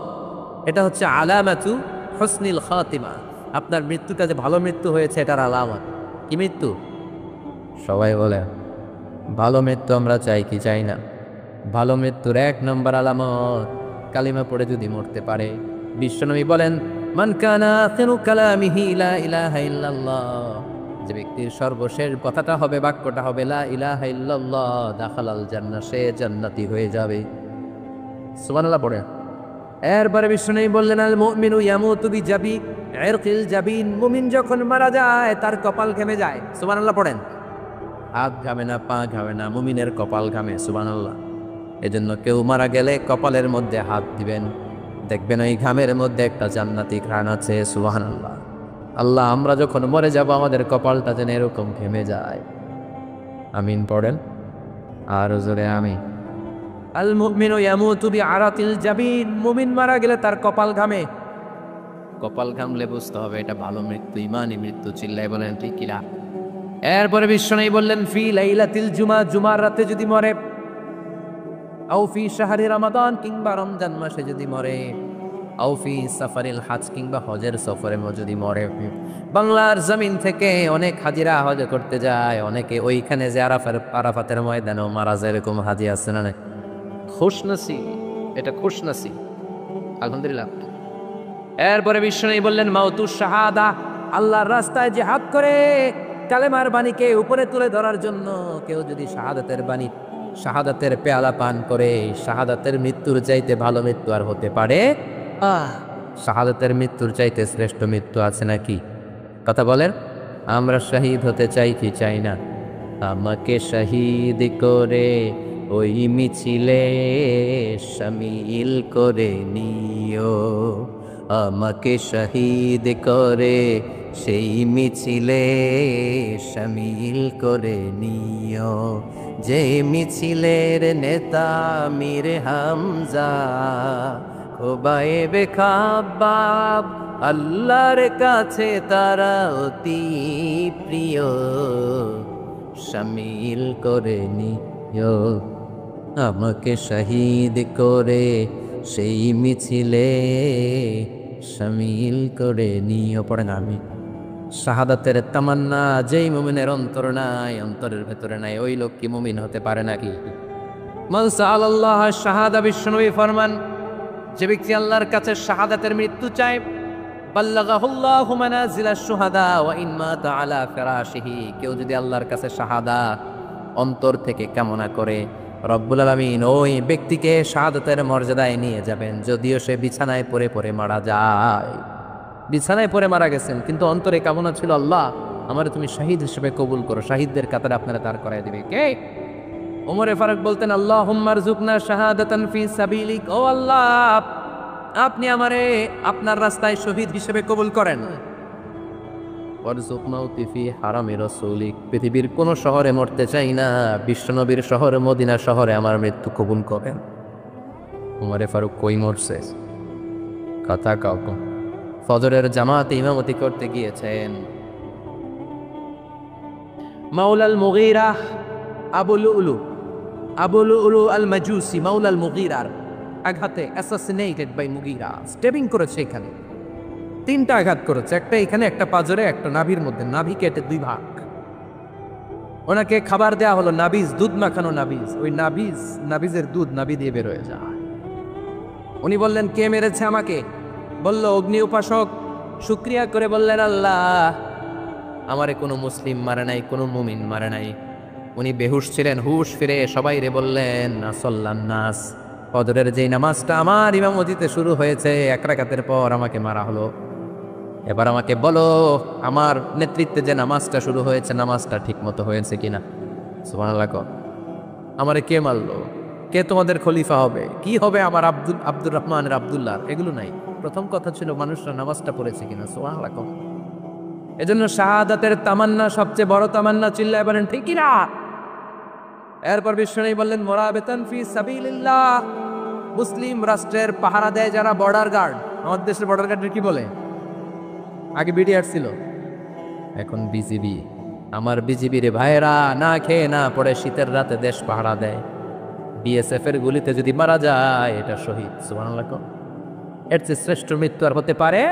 এটা হচ্ছে আলামাতু হুসনিল খাতিমা। আপনার মৃত্যুটা যে ভালো মৃত্যু হয়েছে এটার আলামত। কি মৃত্যু? সবাই বলে ভালো মৃত্যু আমরা চাই কি চাই না? ভালো মৃত্যুর এক নম্বর আলামত কালিমা পড়ে যদি মরতে পারে। বিশ্বনবী বলেন, মান কানা আখিরু কালামিহি লা ইলাহা ইল্লাল্লাহ, যে ব্যক্তির সর্বশেষ কথাটা হবে, বাক্যটা হবে লা ইলাহা ইল্লাল্লাহ দাখালাল জান্নাহ, সে জান্নাতি হয়ে যাবে। সুবহানাল্লাহ পড়ে। এরপরে বিষ্ণু বললেন আল মুমিনু ইয়ামুতু বিজাবি ইরকিল জাবিন, মুমিন যখন মারা যায় তার কপাল ঘেমে যায়। সুবহানাল্লাহ পড়েন। হাত ঘামে না, পা ঘামে না, মুমিনের কপাল ঘামে। সুবহানাল্লাহ। এজন্য কেউ মারা গেলে কপালের মধ্যে হাত দিবেন, দেখবেন ওই ঘামের মধ্যে একটা জান্নাতি ঘ্রাণ আছে। সুবহানাল্লাহ। আল্লাহ, আমরা যখন মরে যাব আমাদের কপালটা যেন এরকম ঘেমে যায়। আমিন পড়েন আর জোরে আমিন। আল মুমিনু ইয়ামুতু বিআরাতিল জাবিন, মুমিন মারা গেলে তার কপাল ঘামে। কপাল ঘামলে বুঝতে হবে এটা ভালো মৃত্যু, ইমানি মৃত্যু। চিল্লায় বলেন ঠিক কিনা? এরপরে বিশ্বনবী বললেন ফি লাইলাতিল জুমা, জুমার রাতে যদি মরে, আও ফি শাহরি রমাদান, কিংবা রমজান মাসে যদি মরে, আও ফি সাফারিল হজ, কিংবা হজের সফরে যদি মরে। বাংলার জমিন থেকে অনেক হাজিরা হজ করতে যায়, অনেকে ওইখানে যে আরাফাতের ময়দানেও মারা যায়, এরকম হাজি আছে না? খুশনসিব, এটা খুশনসিব। আলহামদুলিল্লাহ। এরপরে বিশ্বনবী বললেন মাউতুশ শাহাদা, আল্লাহর রাস্তায় জিহাদ করে কালেমার বাণীকে উপরে তুলে ধরার জন্য কেউ যদি শাহাদাতের বাণী, শাহাদাতের পেয়ালা পান করে, শাহাদাতের মৃত্যুর চাইতে ভালো মৃত্যু আর হতে পারে? শাহাদাতের মৃত্যুর চাইতে শ্রেষ্ঠ মৃত্যু আছে নাকি? কথা বলেন। আমরা শহীদ হতে চাই কি চাই না? আমাকে শহীদ করে ওই মিছিলে শামিল করে নিও, আমাকে শহীদ করে সেই মিছিলে শামিল করে নিও, যে মিছিলের নেতা মীর হামজা, খোবায়েবে খাব্বাব, আল্লাহর কাছে তারা অতি প্রিয়, শামিল করে নিও, আমাকে শহীদ করে সেই মিছিলে শামিল করে নিও। পড়েন আমি। শাহাদাতের তামান্না যেই মুমিনের অন্তর নাই, অন্তরের ভেতরে নাই, ওই লোক কি মুমিন হতে পারে নাকি? মান সাআলাল্লাহ শাহাদা, বিশ্বনবী ফরমান, যে ব্যক্তি আল্লাহর কাছে শাহাদাতের মৃত্যু চায়, বাল্লাগাহুল্লাহু মানাজিলাশ শুহাদা ওয়া ইন মাতা আলা ফিরাশিহি, কেউ যদি আল্লাহর কাছে শাহাদাত অন্তর থেকে কামনা করে, রব্বুল আলামিন ওই ব্যক্তিকে শাহাদাতের মর্যাদায় নিয়ে যাবেন, যদিও সে বিছানায় পড়ে পড়ে মারা যায়। বিছানায় পড়ে মারা গেছেন, কিন্তু অন্তরে কামনা ছিল আল্লাহ আমার তুমি শহীদ হিসেবে কবুল করো, শহীদদের কাতারে আপনারা দাঁড় করায় দিবে। কে? ওমরে ফারুক বলতেন আল্লাহুম্মা রযুকনা শাহাদাতান ফি সাবিলিক, ও আল্লাহ আপনি আমারে আপনার রাস্তায় শহীদ হিসেবে কবুল করেন। ওয়ারযুক মাউতি ফি হারামি রাসূলিক, পৃথিবীর কোন শহরে মরতে চাই না, বিশ্বনবীর শহর মদিনা শহরে আমার মৃত্যু কবুল করেন। ওমরে ফারুক কই মরছে? কথা কাউকে ফজরের জামাতে ইমামতি করতে গিয়েছেন। মাওলাল মুগীরা আবু লুলু আল মাজুসি, মাওলাল মুগীরার আঘাতে অ্যাসাসিনেটেড বাই মুগীরা, স্টেপিং করেছে এখানে, 3টা আঘাত করেছে, একটা এখানে, একটা পাজরে, একটা নাভির মধ্যে, নাভি কেটে 2 ভাগ। ওনাকে খাবার দেয়া হলো নাবিজ, দুধ মাখানো নাবিজ, ওই নাবিজের দুধ নাভি দিয়ে বের হয়ে যায়। উনি বললেন কে মেরেছে আমাকে? বলল অগ্নি উপাসক। শুকরিয়া করে বললেন আল্লাহ আমারে কোনো মুসলিম মারে নাই, কোনো মুমিন মারে নাই। উনি বেহুশ ছিলেন, হুশ ফিরে সবাই রে বললেন আসল্লান নাস, ফজরের যেই নামাজটা আমার ইমামতিতে শুরু হয়েছে 1 রাকাতের পর আমাকে মারা হলো, এবার আমাকে বলো আমার নেতৃত্বে যে নামাজটা শুরু হয়েছে নামাজটা ঠিক মতো হয়েছে কিনা। সুবহানাল্লাহ। আমারে কে মারলো? কে তোমাদের খলিফা হবে? কি হবে আমার আব্দুর রহমানের আব্দুল্লাহ? এগুলো নাই, প্রথম কথা ছিল মানুষরা নামাজটা পড়েছে কিনা। সুবহানাল্লাহ। এজন্য শাহাদাতের তামান্না সবচেয়ে বড় তামান্না। চিল্লায় বলেন ঠিক কিনা? এরপর বিশ্বনবী বললেন মুরাবিতান ফি সাবিলিল্লাহ, মুসলিম রাষ্ট্রের পাহারা দেয় যারা, বর্ডার গার্ড। আমাদের দেশের বর্ডার গার্ডের কি বলে? আগে বিডিআর ছিল, এখন বিজিবি। আমার বিজিবি রে ভাইরা না খেয়ে না পড়ে শীতের রাতে দেশ পাহারা দেয়, বিএসএফ এর গুলিতে যদি মারা যায় এটা শহীদ। সুবহানাল্লাহ। এর চেয়ে শ্রেষ্ঠ মৃত্যু আর হতে পারে?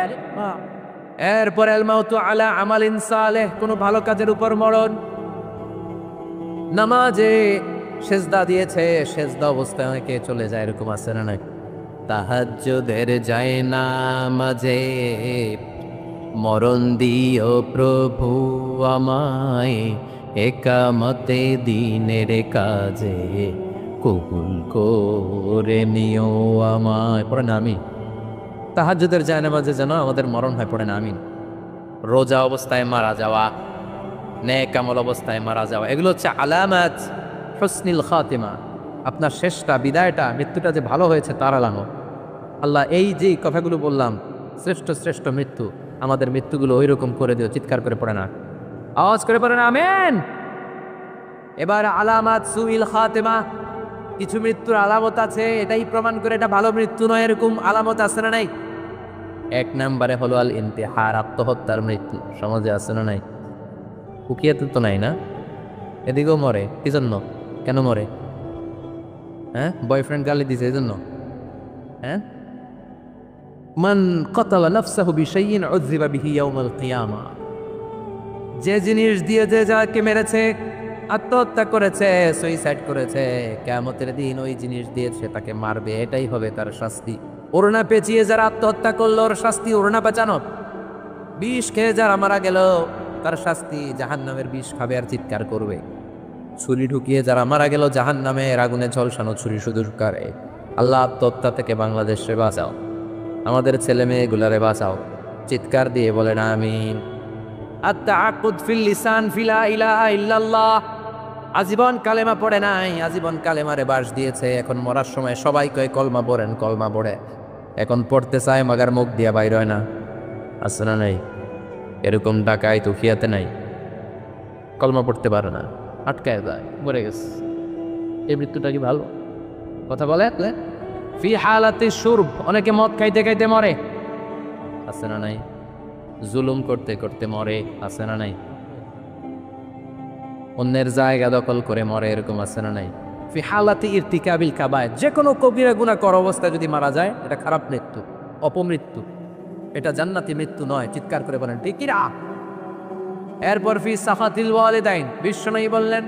এরপর আল মাউতু আলা আমালিন সালেহ, কোন ভালো কাজের উপর মরণ। নামাজে সেজদা দিয়েছে, সেজদা অবস্থায় অনেকে চলে যায়, এরকম আছে না? তাহাজ্জুদের যায় নামাজে মরণ দিও প্রভু আমায়, একামতে দিনের কাজে কবুল করে নিও আমায়। পড়েন আমিন। তাহাজ্জুদের জায়নামাজে যেন আমাদের মরণ হয়, পড়েন আমিন। রোজা অবস্থায় মারা যাওয়া, নেক আমল অবস্থায় মারা যাওয়া, এগুলো হচ্ছে আলামাত হুসনিল খাতিমা। আপনার শেষটা, বিদায়টা, মৃত্যুটা যে ভালো হয়েছে তার আলামত। আল্লাহ এই যে কথাগুলো বললাম, শ্রেষ্ঠ শ্রেষ্ঠ মৃত্যু, আমাদের মৃত্যুগুলো ওই রকম করে দিও। চিৎকার করে পড়ে না, আওয়াজ করে পড়ে না আমিন। এবার আলামাত সুইল খাতিমা, কিছু মৃত্যুর আলামত আছে, এটাই প্রমাণ করে এটা ভালো মৃত্যু নয়, এরকম আলামত আছে না নাই? এক নম্বরে হলো আল ইন্তিহার, আত্মহত্যার মৃত্যু। সমাজে আছে না নাই? হুকিয়াতে তো নাই না? এদিকেও মরে, কি জন্য? কেন মরে? হ্যাঁ, বয়ফ্রেন্ড গালি দিছে এই জন্য? হ্যাঁ, মান কাতালা নাফসাহু বিশাইইন উযযিবা বিহি ইয়াউমাল কিয়ামা। যে জিনিস দিয়ে যে যাকে মেরেছে, আত্মহত্যা করেছে, সুইসাইড করেছে, কিয়ামতের দিন ওই জিনিস দিয়ে সে তাকে মারবে, এটাই হবে তার শাস্তি। ওড়না পেঁচিয়ে যারা আত্মহত্যা করলো ওর শাস্তি ওড়না পেঁচানো। বিষ খেয়ে যারা মারা গেল তার শাস্তি জাহান্নামের বিষ খাবে আর চিৎকার করবে। ছুরি ঢুকিয়ে যারা মারা গেল জাহান্নামের আগুনে ঝলসানো ছুরি শুধু ঢুকারে। আল্লাহ আত্মহত্যা থেকে বাংলাদেশে বাঁচাও, আমাদের ছেলে মেয়েগুলারে বাঁচাও। চিৎকার দিয়ে বলেন আমিন। আত-তাআক্কুদ ফিল লিসান ফিলা ইলাহা ইল্লাল্লাহ। আজীবন কালেমা পড়ে নাই, আজীবন কালেমারে বাস দিয়েছে, এখন মরার সময় সবাই কয় কলমা পড়েন, কলমা পড়ে। এখন পড়তে চায় মাগার মুখ দিয়া বাইর হয় না। আছে না নাই? এরকম ডাকায় তুফিয়াতে নাই, কলমা পড়তে পারে না, আটকায় যায়, মরে গেছে। এই মৃত্যুটা কি ভালো কথা বলে? ফি হালাতি শুরব, অনেকে মদ খাইতে খাইতে মরে, আছে না নাই? জুলুম করতে করতে মরে, আছে না নাই? অন্যের জায়গা দখল করে মরে, এরকম আছে না নাই? ফি হালাতি ইরতিকাবিল কাবায়ের, যে কোনো কবিরা গুনাহ করা অবস্থায় যদি মারা যায় এটা খারাপ মৃত্যু, অপমৃত্যু, এটা জান্নাতি মৃত্যু নয়। চিৎকার করে বলেন ঠিক কি না? এরপর ফি সাখাতিল ওয়ালিদাইন, বিশ্বনবী বললেন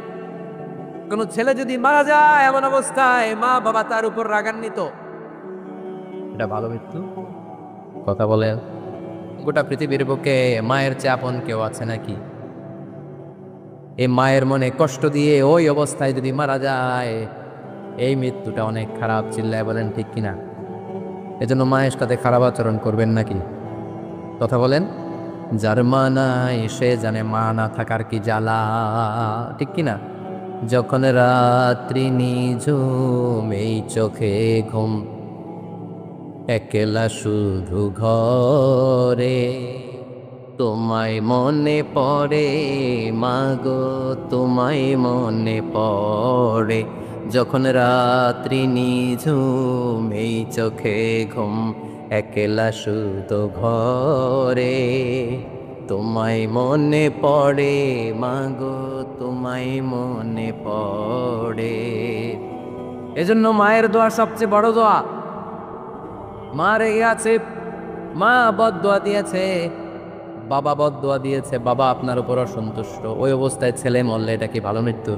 কোন ছেলে যদি মারা যায় এমন অবস্থায় মা বাবা তার উপর রাগান্বিত, এটা ভালো মৃত্যু? কথা বলেন। গোটা পৃথিবীর বুকে মায়ের চেয়ে আপন কেউ আছে নাকি? এই মায়ের মনে কষ্ট দিয়ে ওই অবস্থায় যদি মারা যায়, এই মৃত্যুটা অনেক খারাপ। চিল্লায় বলেন ঠিক কিনা? এজন্য মায়ের সাথে খারাপ আচরণ করবেন নাকি? কথা বলেন। যার মা নাই সে জানে মা না থাকার কি জ্বালা, ঠিক কিনা? যখন রাত্রি নিঝুম এই চোখে ঘুম, একলা শুধু ঘরে, তোমায় মনে পড়ে মাগো, তোমায় মনে পড়ে। যখন রাত্রি নিঝুম এই চোখে ঘুম, একলা শুধু ঘরে, তোমায় মনে পড়ে মাগো, তোমায় মনে পড়ে। এজন্য মায়ের দোয়া সবচেয়ে বড় দোয়া। মা রেগে আছে, মা বদদোয়া দিয়েছে, বাবা বদদোয়া দিয়েছে, বাবা আপনার উপর অসন্তুষ্ট, ওই অবস্থায় ছেলে মরলে এটা কি ভালো মৃত্যু?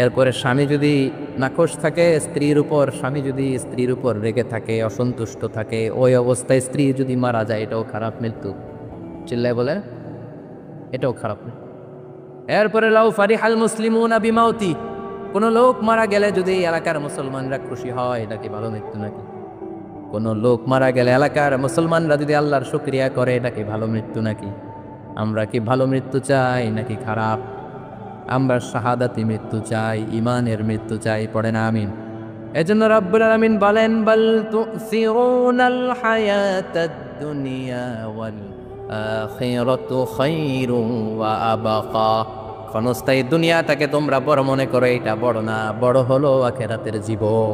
এরপরে স্বামী যদি নাখোশ থাকে স্ত্রীর উপর, স্বামী যদি স্ত্রীর উপর রেগে থাকে, অসন্তুষ্ট থাকে, ওই অবস্থায় স্ত্রী যদি মারা যায়, এটাও খারাপ মৃত্যু। চিল্লায় বলে এটাও খারাপ মৃত্যু। এরপরে লাউ ফারিহাল মুসলিমুনা বিমাউতি, কোন লোক মারা গেলে যদি এলাকার মুসলমানরা খুশি হয়, এটা কি ভালো মৃত্যু নাকি? কোন লোক মারা গেলে এলাকার মুসলমানরা যদি আল্লাহর শুকরিয়া করে, এটা কি ভালো মৃত্যু নাকি? আমরা কি ভালো মৃত্যু চাই নাকি খারাপ? আমরা শাহাদাতি মৃত্যু চাই, ইমানের মৃত্যু চাই, পড়ে না আমিন। এজন্য রব্বুল আলামিন বলেন বাল তুসিরুনাল হায়াতাদ দুনিয়া ওয়াল আখিরাতু খায়রুন ওয়া আবকা। ক্ষণস্থায়ী দুনিয়াটাকে তোমরা বড় মনে করো, এটা বড় না, বড় হলো আখিরাতের জীবন।